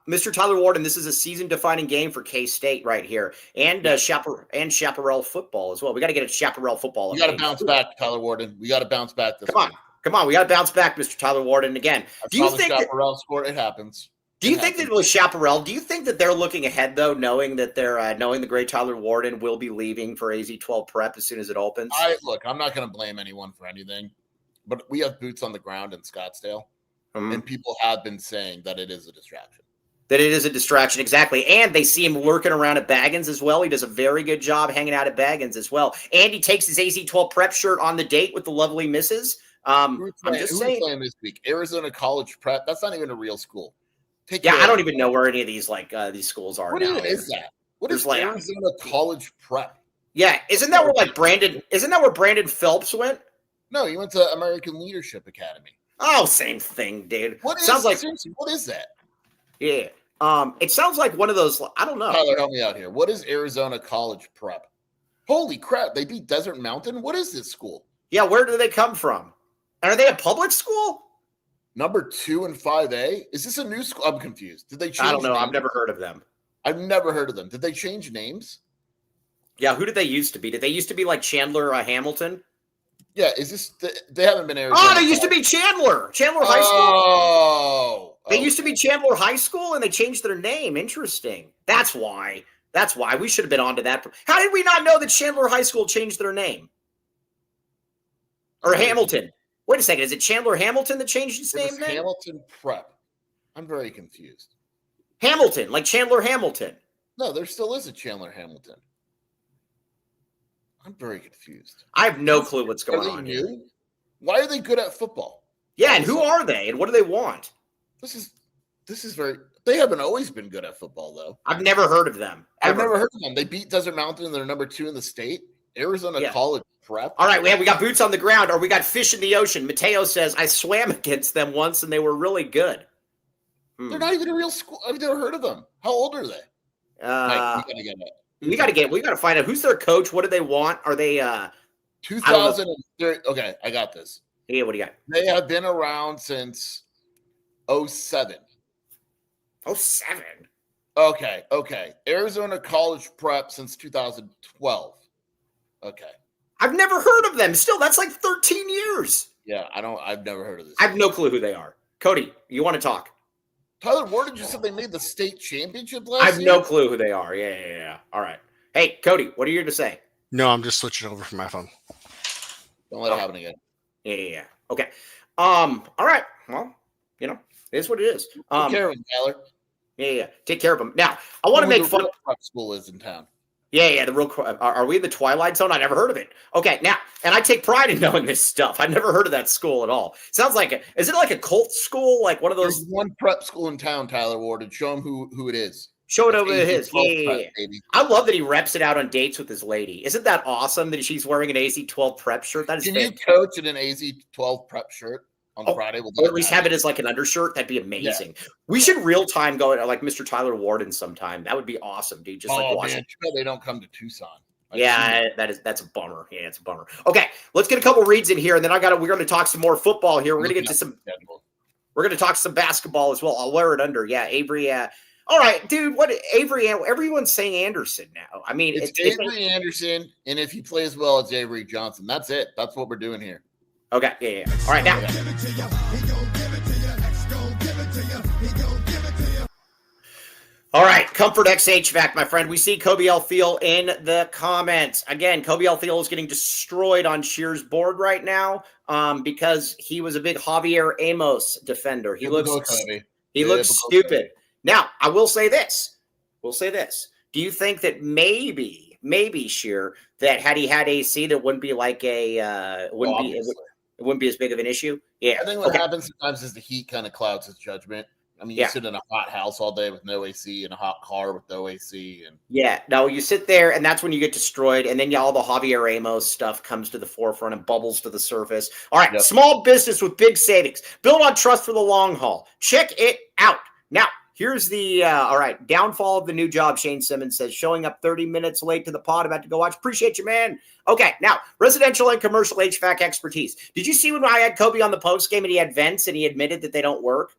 Mr. Tyler Warden, this is a season-defining game for K-State right here, and Chaparral football as well. We got to get a Chaparral football. We got to bounce back, Tyler Warden. We got to bounce back. Come on. We got to bounce back, Mr. Tyler Warden. Again, do you think Chaparral score? It happens. Do you think that with Chaparral? Do you think that they're looking ahead though, knowing that they're knowing the great Tyler Warden will be leaving for AZ-12 prep as soon as it opens? I'm not going to blame anyone for anything, but we have boots on the ground in Scottsdale, and people have been saying that it is a distraction. Exactly. And they see him lurking around at Baggins as well. He does a very good job hanging out at Baggins as well. And he takes his AZ-12 prep shirt on the date with the lovely misses. I'm just saying. Who's playing this week? Arizona College Prep. That's not even a real school. I don't even know where any of these these schools are. What even is that? What is Arizona College Prep? Yeah, isn't that where Brandon Phelps went? No, he went to American Leadership Academy. Oh, same thing, dude. What is that? Yeah. It sounds like one of those. I don't know. Tyler, help me out here. What is Arizona College Prep? Holy crap! They beat Desert Mountain. What is this school? Yeah, where do they come from? Are they a public school? Number 2 and 5A. Is this a new school? I'm confused. Did they change? I don't know. Names? I've never heard of them. I've never heard of them. Did they change names? Yeah. Who did they used to be? Did they used to be like Chandler Hamilton? Yeah. Is this? They haven't been Arizona. Oh, they used to be Chandler High School. Oh. They used to be Chandler High School, and they changed their name. Interesting. That's why. We should have been onto that. How did we not know that Chandler High School changed their name? Or Hamilton? Wait a second. Is it Chandler Hamilton that changed his name? Hamilton Prep. I'm very confused. Hamilton, like Chandler Hamilton. No, there still is a Chandler Hamilton. I'm very confused. I have no clue what's going on here. Why are they good at football? Yeah, and who are they, and what do they want? This is very. They haven't always been good at football, though. I've never heard of them. I've never heard of them. They beat Desert Mountain, and they're number 2 in the state. Arizona College Prep. All right, we got boots on the ground, or we got fish in the ocean. Mateo says, I swam against them once, and they were really good. They're not even a real school. I've never heard of them. How old are they? Mike, we gotta find out who's their coach. What do they want? Are they 2003? Okay, I got this. Yeah, what do you got? They have been around since 07. 07. Okay. Arizona College Prep since 2012. Okay. I've never heard of them. Still, that's like 13 years. Yeah, I've never heard of this. I have no clue who they are. Cody, you want to talk? Tyler Warden just said they made the state championship last year? I have no clue who they are. Yeah. All right. Hey, Cody, what are you here to say? No, I'm just switching over from my phone. Don't let it happen again. Yeah. Okay. All right. Well, it is what it is. Take care of him, Tyler. Yeah. Take care of them. Now, I want to make fun. Prep school is in town. Yeah. The real. Are we in the Twilight Zone? I never heard of it. Okay. Now, and I take pride in knowing this stuff. I've never heard of that school at all. Sounds like is it like a cult school? Like one of those. There's one prep school in town, Tyler Warden. Show him who it is. Show it over to his. Yeah. I love that he reps it out on dates with his lady. Isn't that awesome that she's wearing an AZ-12 prep shirt? That is. Can you coach in an AZ-12 prep shirt on Friday? Or at least have it as like an undershirt. That'd be amazing. Yeah. We should real time go like Mr. Tyler Warden sometime. That would be awesome, dude. Just watch it. They don't come to Tucson. That's a bummer. Yeah, it's a bummer. Okay, let's get a couple reads in here, and then we're going to talk some more football here. We're going to get to some. We're going to talk some basketball as well. I'll wear it under. Yeah, Avery. All right, dude. What Avery? Everyone's saying Anderson now. I mean, it's Avery Anderson, and if he plays well, it's Avery Johnson. That's it. That's what we're doing here. Okay. Yeah. All right. Now. All right, Comfort X HVAC, my friend. We see Kobe L. Thiel in the comments. Again, Kobe L. Thiel is getting destroyed on Shear's board right now because he was a big Javier Amos defender. He looks stupid. Now, I will say this. Do you think that maybe Shear, that had he had AC, that wouldn't be like it wouldn't be as big of an issue? Yeah. I think what happens sometimes is the heat kind of clouds his judgment. I mean, you sit in a hot house all day with no AC and a hot car with no AC. And no, you sit there, and that's when you get destroyed. And then all the Javier Amos stuff comes to the forefront and bubbles to the surface. All right, Small business with big savings. Build on trust for the long haul. Check it out. Now, here's the, downfall of the new job. Shane Simmons says, showing up 30 minutes late to the pod, about to go watch. Appreciate you, man. Okay, now, residential and commercial HVAC expertise. Did you see when I had Kobe on the post game and he had vents and he admitted that they don't work?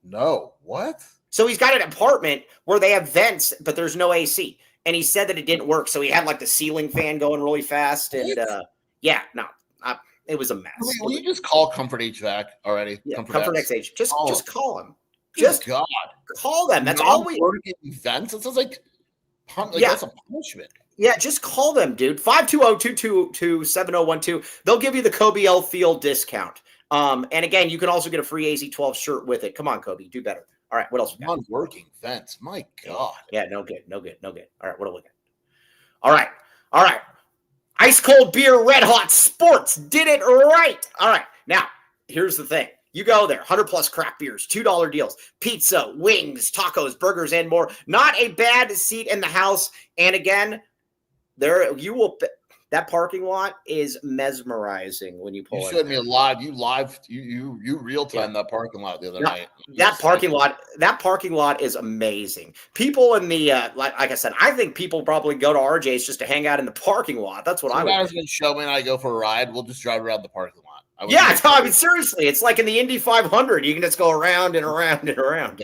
No, what? So he's got an apartment where they have vents, but there's no AC. And he said that it didn't work. So he had like the ceiling fan going really fast. And it was a mess. Will you just call Comfort HVAC already? Yeah, Comfort XH. Just call him. God. Call them. That's all we vents. It sounds like that's a punishment. Yeah, just call them, dude. 520-222-7012. They'll give you the Kobe L. Thiel discount. And again, you can also get a free AZ12 shirt with it. Come on, Kobe, do better. All right, what else? Non-working vents. My God. Yeah, no good. All right, what do we got? All right. Ice cold beer, Red Hot Sports did it right. All right, now here's the thing. You go there, 100+ craft beers, $2 deals, pizza, wings, tacos, burgers, and more. Not a bad seat in the house. And again, that parking lot is mesmerizing when you pull it. You showed me a live. You real time that parking lot the other night. That parking lot is amazing. People in the like I said, I think people probably go to RJ's just to hang out in the parking lot. That's what I would. Guys can show me and I go for a ride. We'll just drive around the parking lot. I mean, seriously, it's like in the Indy 500. You can just go around and around and around.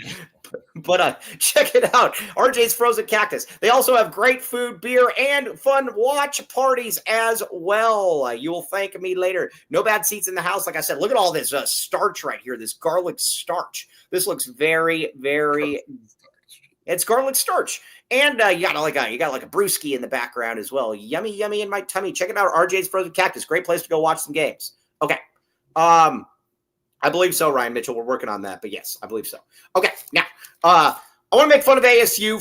But check it out. RJ's Frozen Cactus. They also have great food, beer, and fun watch parties as well. You will thank me later. No bad seats in the house. Like I said, look at all this starch right here, this garlic starch. This looks very, very – it's garlic starch. And you got like a brewski in the background as well. Yummy, yummy in my tummy. Check it out. RJ's Frozen Cactus. Great place to go watch some games. Okay. I believe so, Ryan Mitchell. We're working on that, but yes, I believe so. Okay, now I want to make fun of ASU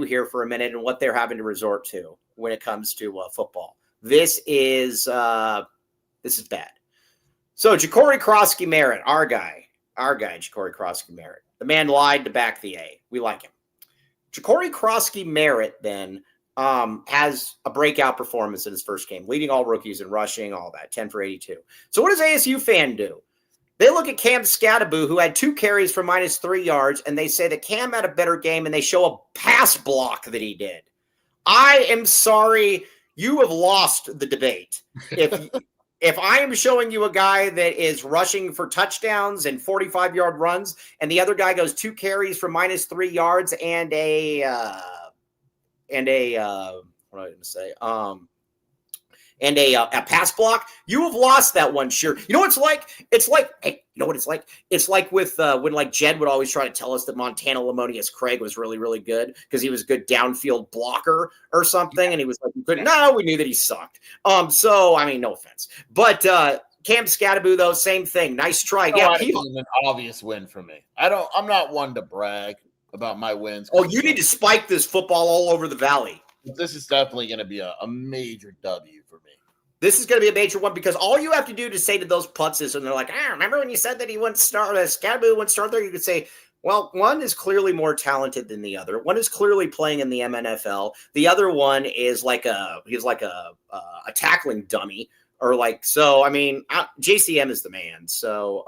here for a minute and what they're having to resort to when it comes to football. This is bad. So Ja'Cory Krosky-Merritt, our guy, Ja'Cory Krosky-Merritt. The man lied to back the A. We like him. Ja'Cory Krosky-Merritt then has a breakout performance in his first game, leading all rookies in rushing, all that, 10 for 82. So what does ASU fan do? They look at Cam Scatterbo, who had 2 carries for -3 yards, and they say that Cam had a better game, and they show a pass block that he did. I am sorry, you have lost the debate. If I am showing you a guy that is rushing for touchdowns and 45-yard runs, and the other guy goes 2 carries for -3 yards and a pass block, you have lost that one. Sure. You know what it's like? Hey, you know what it's like? It's like with when like Jed would always try to tell us that Montana Lamonius Craig was really, really good because he was a good downfield blocker or something. And he was like, we knew that he sucked. So I mean, no offense. But Cam Scatterbo, though, same thing. Nice try. An obvious win for me. I'm not one to brag about my wins. Oh, you need to spike this football all over the valley. This is definitely going to be a major W for me. This is going to be a major one because all you have to do to say to those putzes, and they're like, remember when you said that he wouldn't start, Scatterbo wouldn't start there? You could say, well, one is clearly more talented than the other. One is clearly playing in the MNFL. The other one is he's like a tackling dummy or like, so, I mean, JCM is the man. So,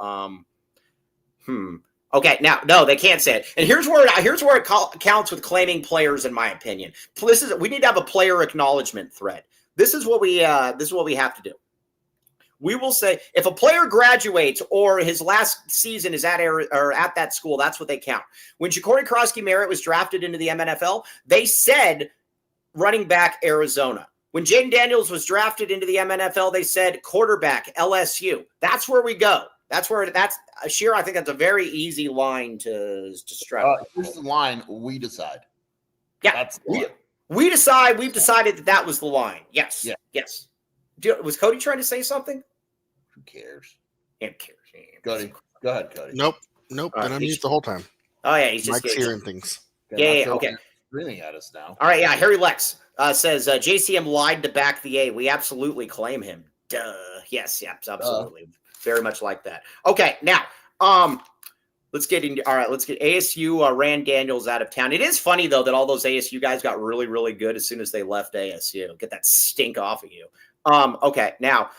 Okay, now no, they can't say it. And here's where it counts with claiming players, in my opinion. We need to have a player acknowledgement thread. This is what we have to do. We will say if a player graduates or his last season is at that school, that's what they count. When Ja'Cory Krosky-Merritt was drafted into the MNFL, they said running back Arizona. When Jaden Daniels was drafted into the MNFL, they said quarterback, LSU. That's where we go. That's Sheer. I think that's a very easy line to strap. Here's the line we decide. Yeah, That's we decide. We've decided that was the line. Yes. Yeah. Yes. Was Cody trying to say something? Who cares? Who cares? Cody, go ahead, Cody. Nope. Been on mute the whole time. Oh yeah, he's just Mike's hearing things. Yeah. Okay. Screaming at us now. All right. Yeah. Harry Lex says JCM lied to back the A. We absolutely claim him. Duh. Yes. Absolutely. Very much like that. Okay. Now, let's get into. All right. Let's get ASU. Rand Daniels out of town. It is funny though that all those ASU guys got really, really good as soon as they left ASU. Get that stink off of you. Okay. Now.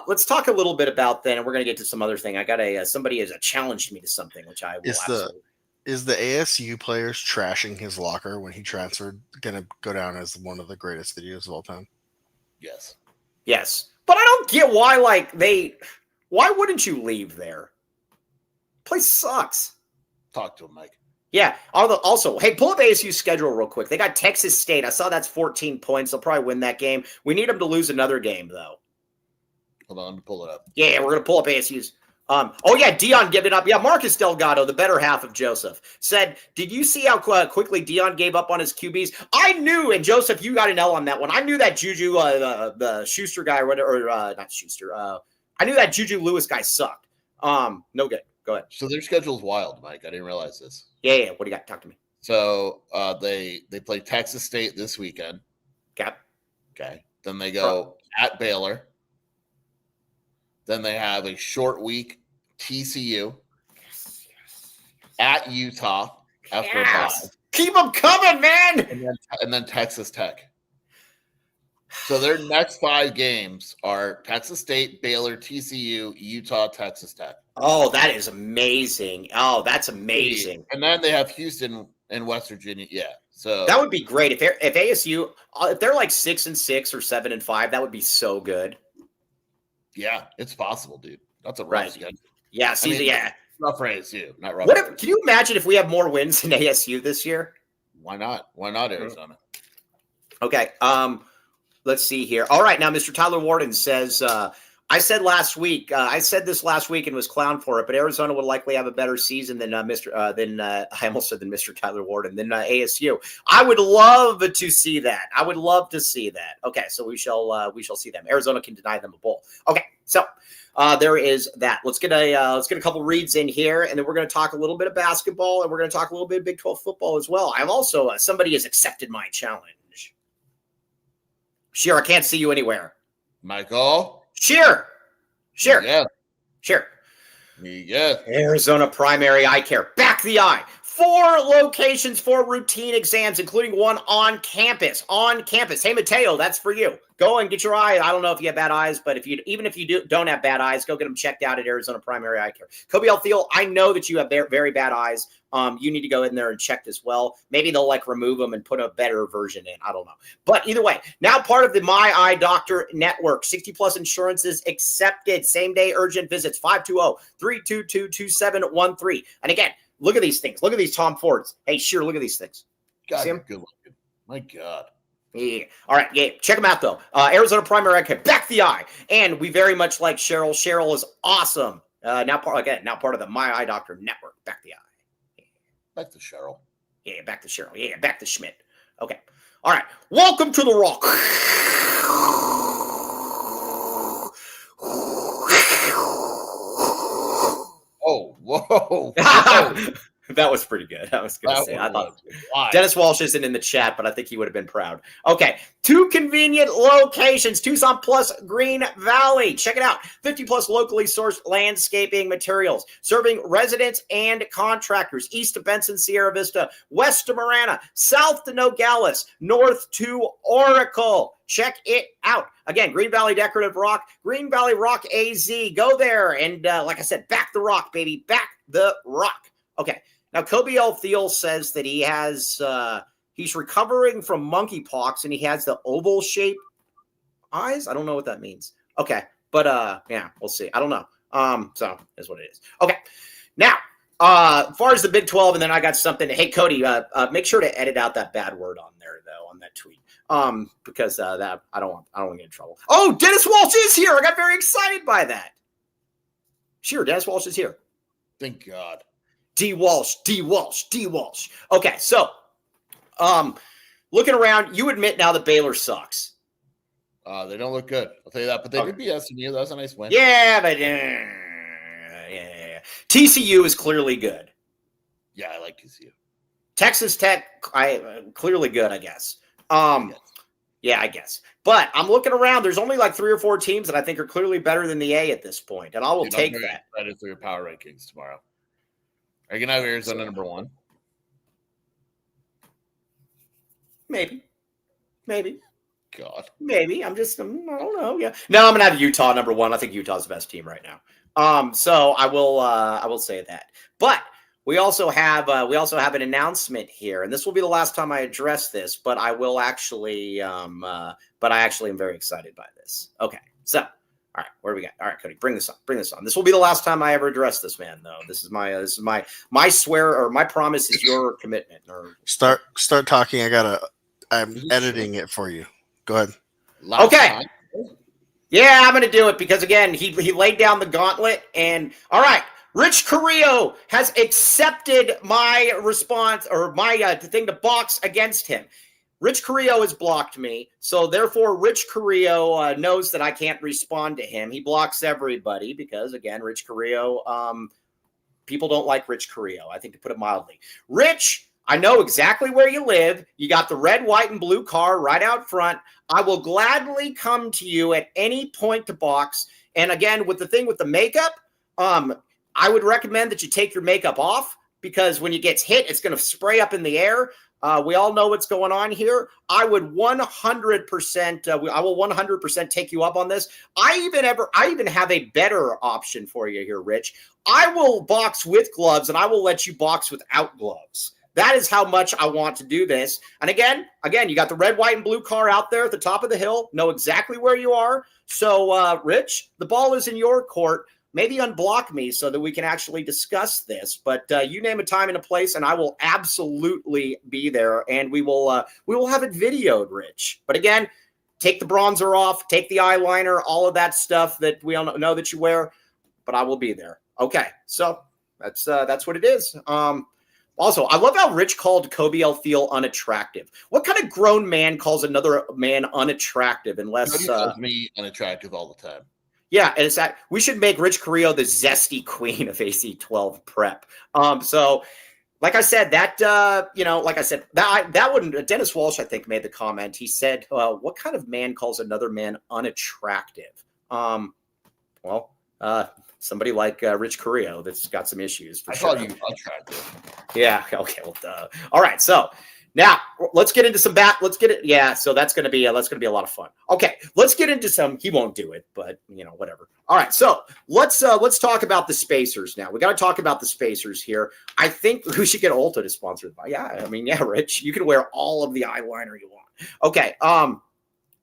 Let's talk a little bit about then, and we're going to get to some other thing. I got somebody has challenged me to something, which I will Is the ASU players trashing his locker when he transferred going to go down as one of the greatest videos of all time? Yes. But I don't get why, why wouldn't you leave there? Place sucks. Talk to him, Mike. Yeah. Also, hey, pull up ASU's schedule real quick. They got Texas State. I saw that's 14 points. They'll probably win that game. We need them to lose another game, though. Hold on, let me pull it up. Yeah, we're going to pull up ASU's. Dion gave it up. Yeah, Marcus Delgado, the better half of Joseph, said, did you see how quickly Dion gave up on his QBs? I knew, and Joseph, you got an L on that one. I knew that Juju, the Schuster guy, not Schuster. I knew that Juju Lewis guy sucked. No good. Go ahead. So their schedule's wild, Mike. I didn't realize this. Yeah. What do you got? Talk to me. So they play Texas State this weekend. Okay. Then they go at Baylor. Then they have a short week, TCU, at Utah after a bye. Keep them coming, man. And then Texas Tech. So their next 5 games are Texas State, Baylor, TCU, Utah, Texas Tech. Oh, that is amazing. Oh, that's amazing. And then they have Houston and West Virginia. Yeah. So that would be great if ASU, if they're like 6-6 or 7-5, that would be so good. Yeah, it's possible, dude. That's a rough schedule. Yeah, rough for ASU, not rough. Can you imagine if we have more wins in ASU this year? Why not? Why not Arizona? Okay. Let's see here. All right, now Mr. Tyler Warden says, I said this last week and was clowned for it, but Arizona would likely have a better season than I almost said than Mr. Tyler Warden, than ASU. I would love to see that. Okay, so we shall see them. Arizona can deny them a bowl. Okay, so there is that. Let's get a couple reads in here, and then we're going to talk a little bit of basketball, and we're going to talk a little bit of Big 12 football as well. I'm also somebody has accepted my challenge. Sheer, I can't see you anywhere. Michael. Sheer. Yeah. Sheer. Yeah. Arizona Primary Eye Care. Back the eye. 4 locations for routine exams, including one on campus. Hey, Mateo, that's for you. Go and get your eye. I don't know if you have bad eyes, but if you don't have bad eyes, go get them checked out at Arizona Primary Eye Care. Kobe Thiel, I know that you have very bad eyes. You need to go in there and check as well. Maybe they'll remove them and put a better version in. I don't know. But either way, now part of the My Eye Doctor network. 60+ insurances accepted. Same day urgent visits. 520-322-2713. And again, look at these things. Look at these Tom Fords. Hey, sure, look at these things. God, see them? good looking. My God. Yeah. All right. Yeah. Check them out, though. Arizona Primary Eye Care. Back the eye. And we very much like Cheryl. Cheryl is awesome. Now part of the My Eye Doctor network. Back the eye. Back to Cheryl. Yeah, back to Cheryl. Yeah, back to Schmidt. Okay. All right. Welcome to the Rock. Oh, whoa. That was pretty good. I was going to say. I thought Why? Dennis Walsh isn't in the chat, but I think he would have been proud. Okay. 2 convenient locations. Tucson plus Green Valley. Check it out. 50+ locally sourced landscaping materials. Serving residents and contractors. East to Benson, Sierra Vista. West to Marana. South to Nogales. North to Oracle. Check it out. Again, Green Valley Decorative Rock. Green Valley Rock AZ. Go there. And like I said, back the rock, baby. Back the rock. Okay. Now, Kobe Thiel says that he has he's recovering from monkeypox and he has the oval shaped eyes. I don't know what that means. Okay, but yeah, we'll see. I don't know. So is what it is. Okay, now as far as the Big 12, and then I got something. Hey, Cody, make sure to edit out that bad word on there though on that tweet. Because that I don't want to get in trouble. Oh, Dennis Walsh is here. I got very excited by that. Sure, Dennis Walsh is here. Thank God. D Walsh. Okay, so looking around, you admit now that Baylor sucks. They don't look good. I'll tell you that. But they did beat SMU. That was a nice win. Yeah, but TCU is clearly good. Yeah, I like TCU. Texas Tech, clearly good, I guess. Yeah, I guess. But I'm looking around. There's only like 3 or 4 teams that I think are clearly better than the A at this point, and I will take that. Excited for your power rankings tomorrow. Are you gonna have Arizona number 1? Maybe. God. Maybe. I don't know. Yeah. No, I'm gonna have Utah number 1. I think Utah's the best team right now. So I will say that. But we also have an announcement here, and this will be the last time I address this, but I will actually I actually am very excited by this. Okay. So, all right, what do we got? All right, Cody, bring this on. This will be the last time I ever address this man, though. This is my swear, or my promise is your commitment. Or Start talking. I'm editing it for you. Go ahead. Okay. Yeah, I'm going to do it because, again, he laid down the gauntlet. And, all right, Rich Carrillo has accepted my response, or my thing to box against him. Rich Carrillo has blocked me, so therefore Rich Carrillo knows that I can't respond to him. He blocks everybody because, again, Rich Carrillo, people don't like Rich Carrillo, I think, to put it mildly. Rich, I know exactly where you live. You got the red, white, and blue car right out front. I will gladly come to you at any point to box. And again, with the thing with the makeup, I would recommend that you take your makeup off, because when you get hit, it's going to spray up in the air. We all know what's going on here. I would 100%. I will 100% take you up on this. I even have a better option for you here, Rich. I will box with gloves, and I will let you box without gloves. That is how much I want to do this. And again, you got the red, white, and blue car out there at the top of the hill. Know exactly where you are. So, Rich, the ball is in your court. Maybe unblock me so that we can actually discuss this. But you name a time and a place, and I will absolutely be there. And we will have it videoed, Rich. But again, take the bronzer off, take the eyeliner, all of that stuff that we all know that you wear. But I will be there. Okay, so that's what it is. Also, I love how Rich called Kobe Alfield unattractive. What kind of grown man calls another man unattractive? Unless Cody calls me unattractive all the time. Yeah, and it's that we should make Rich Carrillo the zesty queen of AC-12 prep. So, like I said, that wouldn't. Dennis Walsh, I think, made the comment. He said, "What kind of man calls another man unattractive?" Somebody like Rich Carrillo that's got some issues. For sure. Call you attractive. Yeah. Okay. Well, all right. So now let's get into some Let's get it. Yeah. So that's going to be a lot of fun. Okay. Let's get into some. He won't do it, but whatever. All right. So let's talk about the spacers now. We got to talk about the spacers here. I think we should get Ulta to sponsor it. Yeah. Rich, you can wear all of the eyeliner you want. Okay.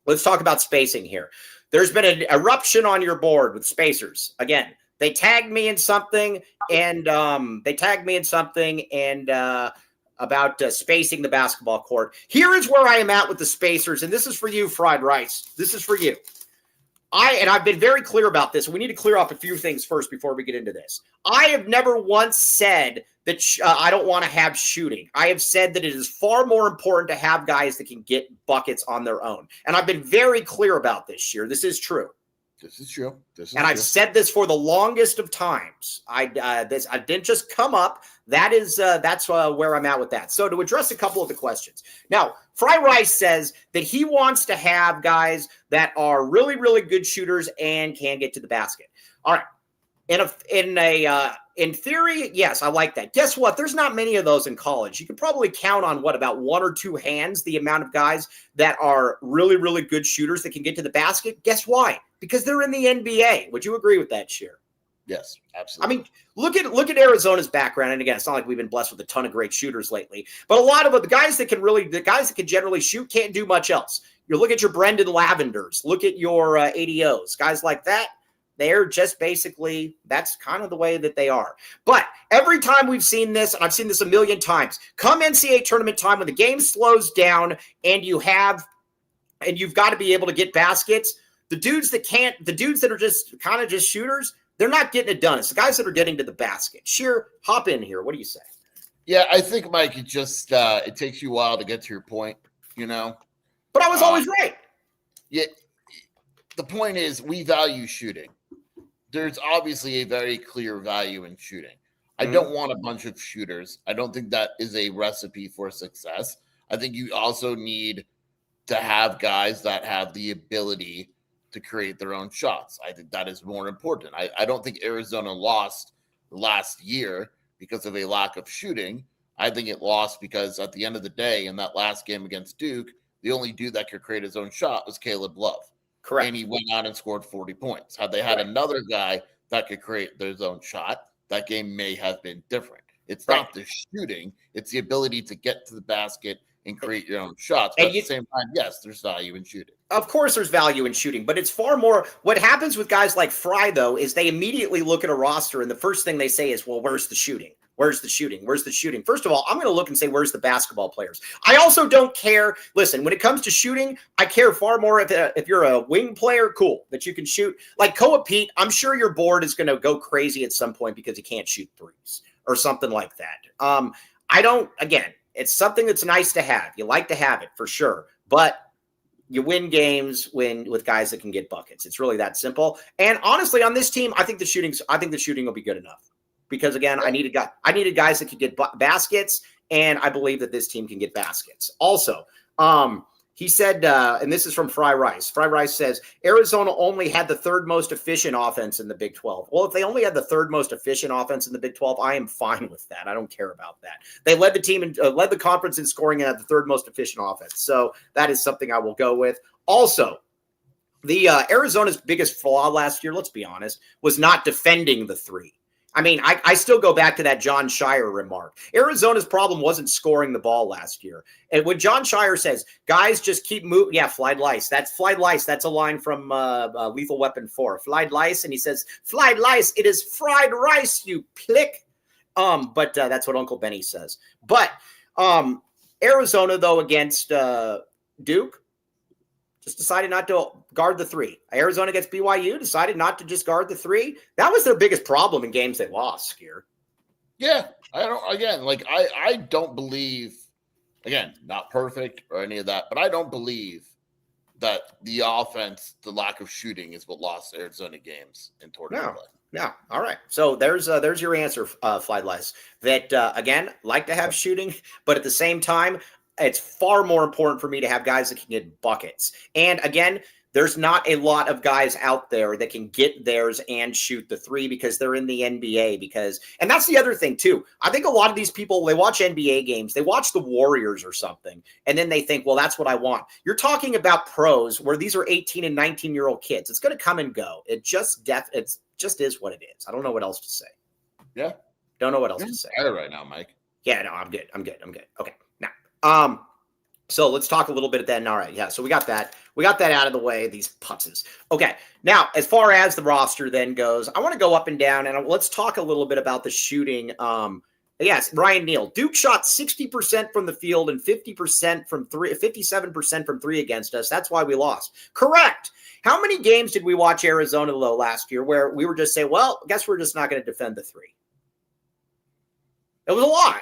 Let's talk about spacing here. There's been an eruption on your board with spacers. Again, they tagged me in something, and about spacing the basketball court. Here is where I am at with the spacers, and this is for you, Fried Rice. This is for you. I've been very clear about this. We need to clear up a few things first before we get into this. I have never once said that I don't want to have shooting. I have said that it is far more important to have guys that can get buckets on their own. And I've been very clear about this year. This is true. This is true. I've said this for the longest of times. I didn't just come up. That's where I'm at with that. So to address a couple of the questions. Now, Fry Rice says that he wants to have guys that are really, really good shooters and can get to the basket. All right. In theory, yes, I like that. Guess what? There's not many of those in college. You can probably count on about 1 or 2 hands the amount of guys that are really, really good shooters that can get to the basket. Guess why? Because they're in the NBA. Would you agree with that, Sheer? Yes, absolutely. Look at Arizona's background, and again, it's not like we've been blessed with a ton of great shooters lately. But a lot of the guys that can generally shoot can't do much else. You look at your Brendan Lavenders, look at your ADOs, guys like that. They're just basically, that's kind of the way that they are. But every time we've seen this, and I've seen this a million times, come NCAA tournament time when the game slows down and you have and you've got to be able to get baskets. The dudes that are just kind of just shooters, they're not getting it done. It's the guys that are getting to the basket. Sheer, hop in here. What do you say? Yeah, I think, Mike, it takes you a while to get to your point, But I was always right. Yeah, the point is we value shooting. There's obviously a very clear value in shooting. I don't want a bunch of shooters. I don't think that is a recipe for success. I think you also need to have guys that have the ability to create their own shots. I think that is more important. I don't think Arizona lost last year because of a lack of shooting. I think it lost because at the end of the day, in that last game against Duke, the only dude that could create his own shot was Caleb Love. Correct. And he went out and scored 40 points. Had they had another guy that could create their own shot, that game may have been different. It's not the shooting. It's the ability to get to the basket and create your own shots. But at the same time, yes, there's value in shooting. Of course there's value in shooting, but it's far more – what happens with guys like Fry, though, is they immediately look at a roster, and the first thing they say is, well, where's the shooting? Where's the shooting? Where's the shooting? First of all, I'm going to look and say, where's the basketball players? I also don't care. Listen, when it comes to shooting, I care far more if you're a wing player, cool, that you can shoot. Like Koa Pete, I'm sure your board is going to go crazy at some point because he can't shoot threes or something like that. Again, it's something that's nice to have. You like to have it for sure, but you win games with guys that can get buckets. It's really that simple. And honestly, on this team, I think the shooting will be good enough. Because again, I needed guys that could get baskets, and I believe that this team can get baskets. Also, he said, and this is from Fry Rice. Fry Rice says Arizona only had the third most efficient offense in the Big 12. Well, if they only had the third most efficient offense in the Big 12, I am fine with that. I don't care about that. They led the team and led the conference in scoring and had the third most efficient offense. So that is something I will go with. Also, the Arizona's biggest flaw last year, let's be honest, was not defending the three. I mean, I still go back to that John Shire remark. Arizona's problem wasn't scoring the ball last year. And when John Shire says, guys, just keep moving. Yeah, Flied Lice. That's Flied Lice. That's a line from Lethal Weapon 4. Flied Lice. And he says, Flied Lice, it is fried rice, you plick. But that's what Uncle Benny says. But Arizona, though, against Duke, just decided not to guard the three. Arizona gets BYU, decided not to just guard the three. That was their biggest problem in games they lost, Skier. Yeah, I don't believe, again, not perfect or any of that, but I don't believe that the offense, the lack of shooting is what lost Arizona games in tournament play. Yeah. All right. So there's your answer, Flied Lice. That, again, like to have shooting, but at the same time, it's far more important for me to have guys that can get buckets. And again, there's not a lot of guys out there that can get theirs and shoot the three because they're in the NBA. And that's the other thing too. I think a lot of these people, they watch NBA games, they watch the Warriors or something, and then they think, well, that's what I want. You're talking about pros where these are 18 and 19-year-old kids. It's going to come and go. It just is what it is. I don't know what else to say. Yeah. Don't know what else to say. Better right now, Mike. Yeah, no, I'm good. Okay. Now, so let's talk a little bit then. All right. Yeah. So we got that out of the way, these putzes. Okay. Now, as far as the roster then goes, I want to go up and down and let's talk a little bit about the shooting. Yes. Ryan Neal, Duke shot 60% from the field and 57% from three against us. That's why we lost. Correct. How many games did we watch Arizona though last year where we were just saying, well, I guess we're just not going to defend the three? It was a lot.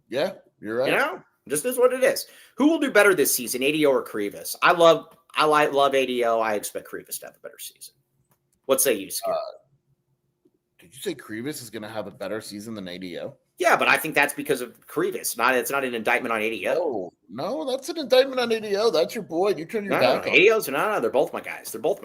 Yeah, you're right. Just is what it is. Who will do better this season, ADO or Krivas? I love ADO. I expect Krivas to have a better season. What say you, Skip? Did you say Krivas is going to have a better season than ADO? Yeah, but I think that's because of Krivas. It's not an indictment on ADO. No, that's an indictment on ADO. That's your boy. You turn your back on ADO's. No, they're both my guys. No.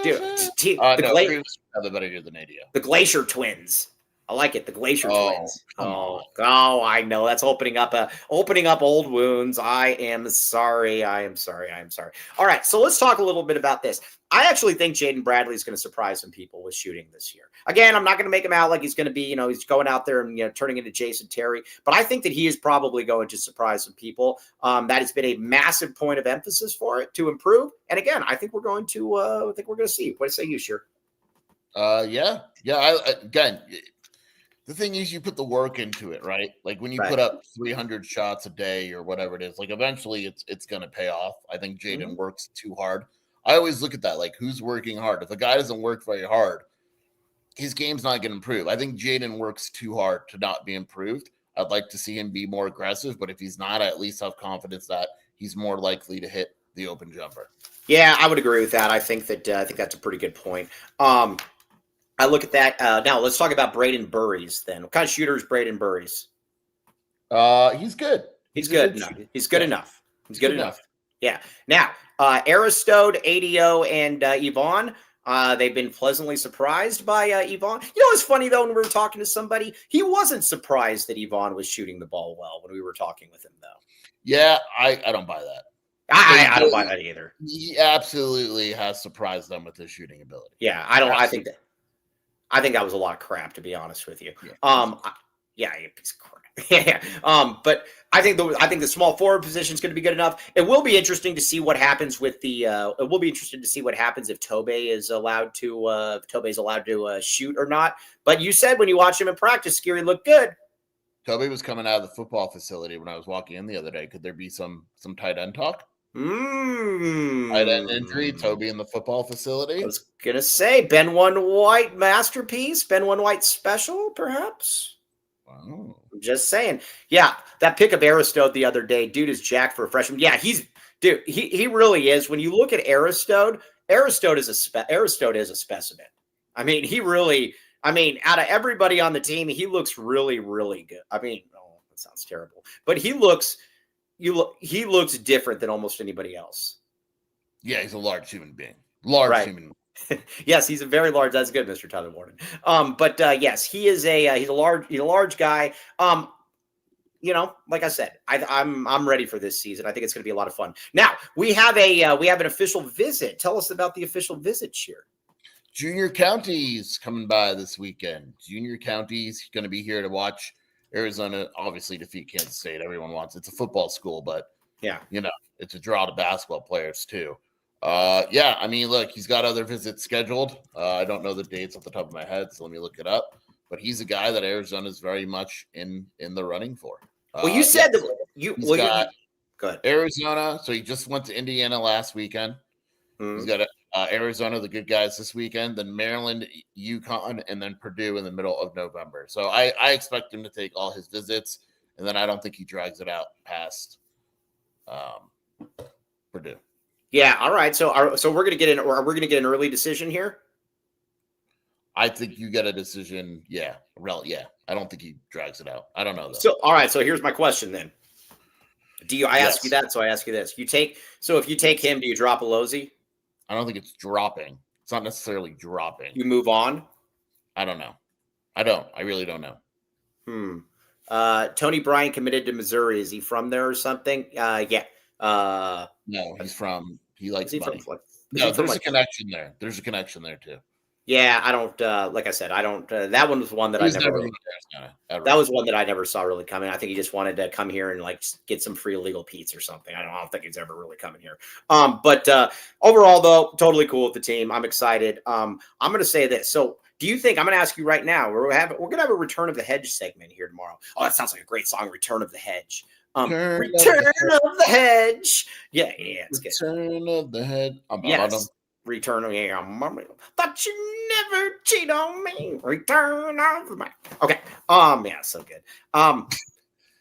Dude, Krivas have a better year than ADO. The Glacier Twins. I like it. The Glacier Twins. I know. That's opening up old wounds. I am sorry. All right. So let's talk a little bit about this. I actually think Jaden Bradley is going to surprise some people with shooting this year. Again, I'm not going to make him out like he's going to be, he's going out there and, turning into Jason Terry, but I think that he is probably going to surprise some people. That has been a massive point of emphasis for it to improve. And again, I think we're going to see. What say you, Sheer? Yeah. Again, The thing is, you put the work into it, right? Like when you Right. put up 300 shots a day or whatever it is, like eventually it's going to pay off. I think Jaden works too hard. I always look at that, like who's working hard. If a guy doesn't work very hard, his game's not going to improve. I think Jaden works too hard to not be improved. I'd like to see him be more aggressive, but if he's not, I at least have confidence that he's more likely to hit the open jumper. Yeah, I would agree with that. I think that's a pretty good point. I look at that. Now let's talk about Braden Burries then. What kind of shooter is Braden Burries? He's good. He's good. No, he's good enough. He's good enough. Yeah. Now, Aristode, ADO, and Yvonne, they've been pleasantly surprised by Yvonne. You know, it's funny, though, when we were talking to somebody, he wasn't surprised that Yvonne was shooting the ball well when we were talking with him, though. Yeah, I don't buy that. I don't buy that either. He absolutely has surprised them with his shooting ability. Yeah, I don't. Absolutely. I think that was a lot of crap, to be honest with you. Yeah, piece of crap. Yeah. But I think the small forward position is going to be good enough. It will be interesting to see what happens with the. It will be interesting to see what happens if Tobey is allowed to. Tobey's allowed to shoot or not. But you said when you watched him in practice, Scary looked good. Tobey was coming out of the football facility when I was walking in the other day. Could there be some tight end talk? Tight end injury, Tobey in the football facility. I was gonna say Ben One White masterpiece, Ben One White special, perhaps. Wow. I'm just saying. Yeah, that pick of Aristode the other day, dude is jacked for a freshman. Yeah, he really is. When you look at Aristode is a specimen. I mean, out of everybody on the team, he looks really, really good. I mean, that sounds terrible, but he looks different than almost anybody else. Yeah, he's a large human being. Human. Yes, he's a very large. That's good, Mr. Tyler Warden. But yes, he's a large guy. Like I said, I'm ready for this season. I think it's going to be a lot of fun. Now we have an official visit. Tell us about the official visit, Sheer. Junior County's coming by this weekend. Junior County's going to be here to watch Arizona obviously defeat Kansas State. Everyone wants it's a football school, but yeah, it's a draw to basketball players too. I mean, look, he's got other visits scheduled. I don't know the dates off the top of my head, so let me look it up. But he's a guy that Arizona is very much in the running for. Well, you said that go ahead. Arizona, so he just went to Indiana last weekend. Mm-hmm. He's got Arizona, the good guys this weekend, then Maryland, UConn, and then Purdue in the middle of November. So I expect him to take all his visits, and then I don't think he drags it out past Purdue. Yeah, all right. So we're gonna get an early decision here. I think you get a decision. Yeah. I don't think he drags it out. I don't know though. So all right. So here's my question then. Ask you that? So I ask you this: if you take him, do you drop Alozzi? I don't think it's dropping. It's not necessarily dropping. You move on? I don't know. I really don't know. Tony Bryant committed to Missouri. Is he from there or something? Yeah. No, he likes money. There's a connection there. There's a connection there too. Yeah, I don't. Like I said, I don't. That one was one that that was one that I never saw really coming. I think he just wanted to come here and get some free illegal Pete's or something. I don't think he's ever really coming here. But overall, though, totally cool with the team. I'm excited. I'm going to say this. So, do you think I'm going to ask you right now? We're going to have a Return of the Hedge segment here tomorrow. Oh, that sounds like a great song, Return of the Hedge. Return of the Hedge. Yeah, it's good. Return of the Hedge. Yes. Return of but you never cheat on me. Return of the Okay. Yeah, so good. All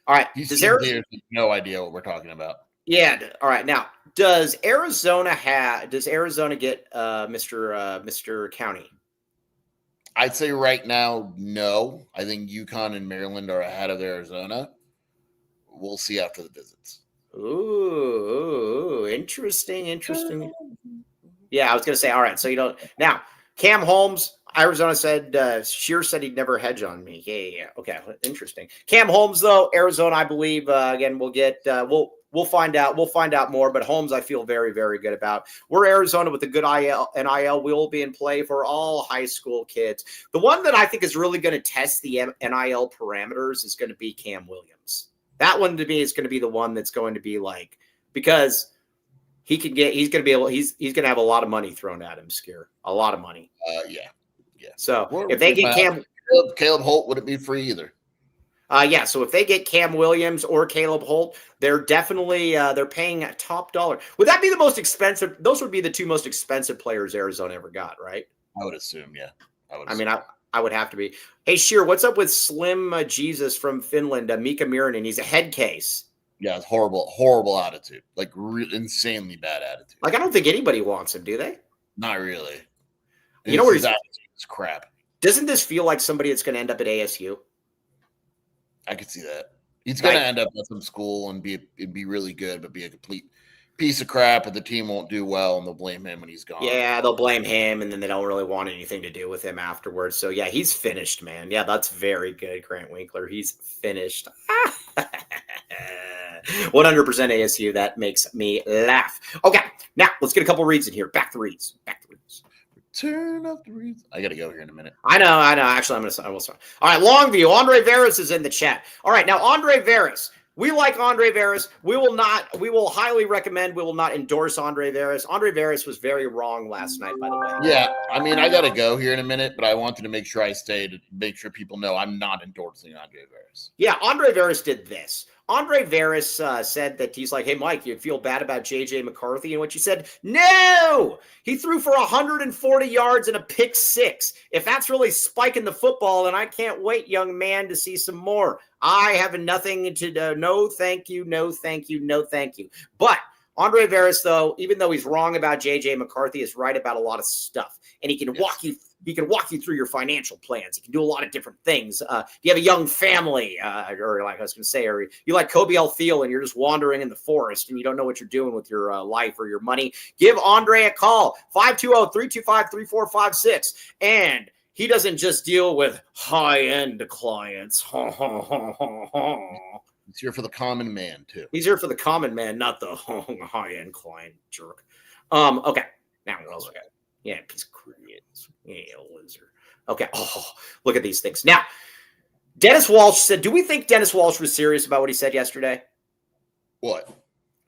right. Does Arizona no idea what we're talking about? Yeah. All right. Now, does Arizona get Mr. County? I'd say right now, no. I think UConn and Maryland are ahead of Arizona. We'll see after the visits. Ooh, interesting. Yeah, I was going to say, all right, so now, Cam Holmes, Arizona said, Sheer said he'd never hedge on me. Yeah. Okay, interesting. Cam Holmes, though, Arizona, I believe, again, we'll get, we'll find out. We'll find out more, but Holmes, I feel very, very good about. We're Arizona with a good NIL will be in play for all high school kids. The one that I think is really going to test the NIL parameters is going to be Cam Williams. That one to me is going to be the one that's going to be because he's going to have a lot of money thrown at him, Scare. A lot of money. Yeah. So if they get Cam, Caleb Holt wouldn't be free either. Yeah, so if they get Cam Williams or Caleb Holt, they're definitely they're paying top dollar. Would that be the most expensive? Those would be the two most expensive players Arizona ever got, right? I would assume, yeah. I would have to be. Hey, Sheer, what's up with Slim Jesus from Finland, Mika Mirinen? He's a head case. Yeah, it's horrible attitude. Like insanely bad attitude. Like, I don't think anybody wants him, do they? Not really. You know where his attitude is crap. Doesn't this feel like somebody that's going to end up at ASU? I could see that. He's going to end up at some school and be really good, but be a complete piece of crap, and the team won't do well, and they'll blame him when he's gone. Yeah, they'll blame him, and then they don't really want anything to do with him afterwards. So, yeah, he's finished, man. Yeah, that's very good, Grant Winkler. He's finished. 100% ASU. That makes me laugh. Okay, now let's get a couple reads in here. Back the reads. Turn off the reads. I got to go here in a minute. I know. Actually, I will start. All right, Longview. Andre Veras is in the chat. All right, now Andre Veras. We like Andre Veras. We will highly recommend, we will not endorse Andre Veras. Andre Veras was very wrong last night, by the way. Yeah, I mean, I got to go here in a minute, but I wanted to make sure I stayed to make sure people know I'm not endorsing Andre Veras. Yeah, Andre Veras did this. Andre Veras said that he's like, hey, Mike, you feel bad about J.J. McCarthy? And what you said, no! He threw for 140 yards and a pick six. If that's really spiking the football, then I can't wait, young man, to see some more. I have nothing to do. No, thank you. No, thank you. No, thank you. But Andre Veras, though, even though he's wrong about J.J. McCarthy, is right about a lot of stuff. And he can walk you through your financial plans. He can do a lot of different things. You have a young family, or like I was going to say, or you like Kobe L. Thiel and you're just wandering in the forest and you don't know what you're doing with your life or your money. Give Andre a call, 520-325-3456. And he doesn't just deal with high-end clients. He's here for the common man, too. He's here for the common man, not the high-end client jerk. Okay. Now what else we got? Yeah, piece of crap. Yeah, loser. Okay. Oh, look at these things. Now, Dennis Walsh said, do we think Dennis Walsh was serious about what he said yesterday? What?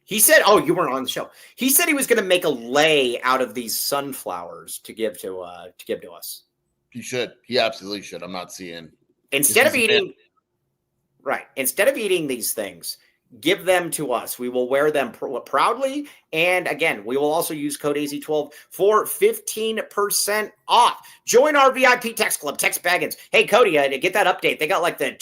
He said, oh, you weren't on the show. He said he was going to make a lei out of these sunflowers to give to us. He should. He absolutely should. I'm not seeing. Instead of eating these things, give them to us. We will wear them proudly. And again, we will also use code AZ12 for 15% off. Join our VIP text club. Text Baggins. Hey, Cody, to get that update, they got like the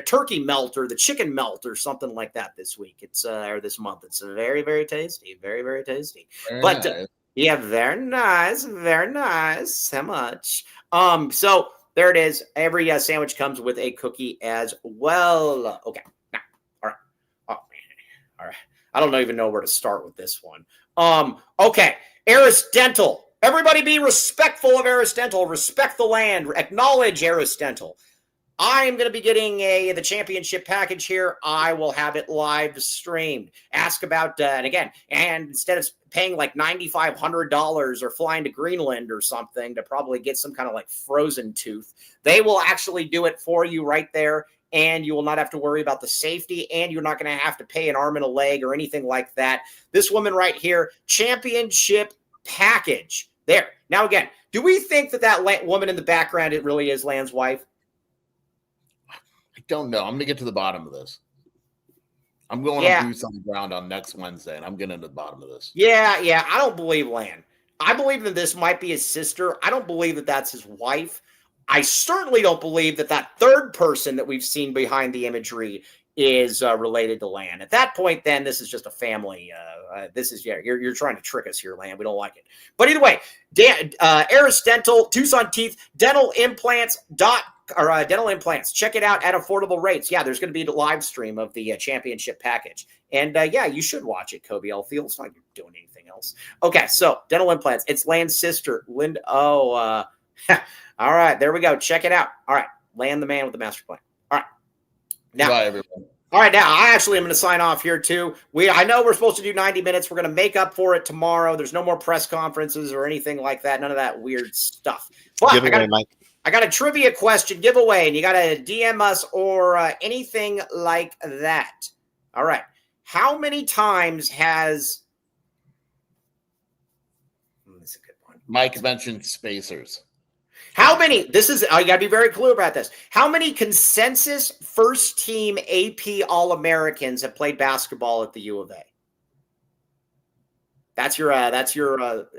turkey melt or the chicken melt or something like that this week. It's or this month. It's very, very tasty. Very, very tasty. Nice. Yeah, very nice. Very nice. How much? So there it is. Every sandwich comes with a cookie as well. Okay. Now, all right. Oh, all right. I don't even know where to start with this one. Okay. Eris Dental. Everybody be respectful of Eris Dental. Respect the land. Acknowledge Eris Dental. I am going to be getting the championship package here. I will have it live streamed. Ask about, and instead of paying like $9,500 or flying to Greenland or something to probably get some kind of like frozen tooth, they will actually do it for you right there. And you will not have to worry about the safety, and you're not going to have to pay an arm and a leg or anything like that. This woman right here, championship package. There. Now, again, do we think that woman in the background, it really is Land's wife? I don't know. I'm going to get to the bottom of this. I'm going to boots on the ground on next Wednesday, and I'm getting to the bottom of this. Yeah. I don't believe Land. I believe that this might be his sister. I don't believe that that's his wife. I certainly don't believe that third person that we've seen behind the imagery is related to Land. At that point, then this is just a family. You're trying to trick us here, Land. We don't like it. But either way, Eris Dental, Tucson Teeth, dental implants. Check it out at affordable rates. Yeah, there's going to be a live stream of the championship package. And you should watch it, Kobe L. Field. It's not like you're doing anything else. Okay, so dental implants. It's Land's sister, Linda. All right, there we go. Check it out. All right, Land the man with the master plan. All right. Now, bye, everyone. All right, now I actually am going to sign off here too. I know we're supposed to do 90 minutes. We're going to make up for it tomorrow. There's no more press conferences or anything like that. None of that weird stuff. But I got a trivia question giveaway, and you got to DM us or anything like that. All right. How many times has – this is a good one. Mike mentioned spacers. How many? This is, I got to be very clear about this. How many consensus first team AP All-Americans have played basketball at the U of A? That's your,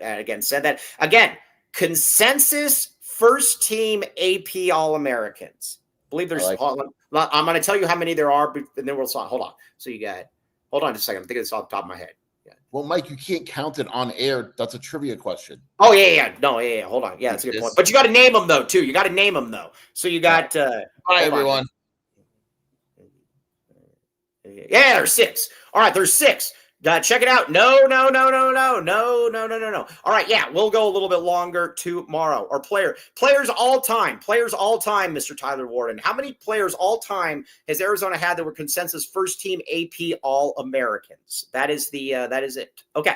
again, said that. Again, consensus first team AP All-Americans. I believe there's, I'm going to tell you how many there are, and then we'll start. Hold on. So you got, hold on just a second. I'm thinking this off the top of my head. Well, Mike, you can't count it on air. That's a trivia question. Oh, yeah. No, yeah. Hold on. Yeah, that's a good point. But you got to name them, though, too. You got to name them, though. So you got. Hi, everyone. Yeah, there's 6. All right, there's 6. Check it out. No. All right, yeah, we'll go a little bit longer tomorrow. Or players all time, Mr. Tyler Warden. How many players all time has Arizona had that were consensus first team AP All-Americans? That is it. Okay.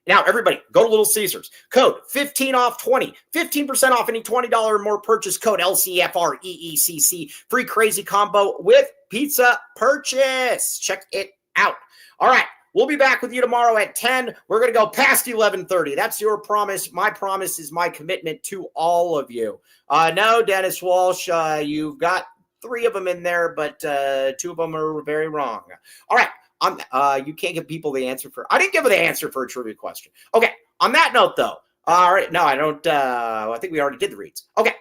Now, everybody, go to Little Caesars. Code 15 off 20. 15% off any $20 or more purchase. Code LCFREECC. Free crazy combo with pizza purchase. Check it out. All right. We'll be back with you tomorrow at 10. We're going to go past 11:30. That's your promise. My promise is my commitment to all of you. No, Dennis Walsh, you've got 3 of them in there, but 2 of them are very wrong. All right. You can't give people the answer for. I didn't give the answer for a trivia question. Okay. On that note, though. All right. No, I don't. I think we already did the reads. Okay.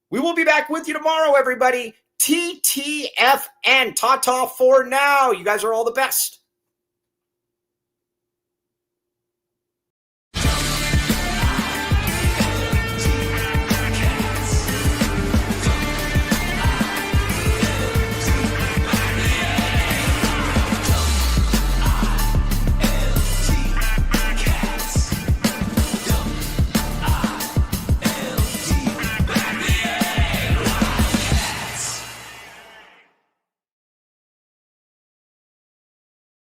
We will be back with you tomorrow, everybody. TTFN. Ta-ta for now. You guys are all the best.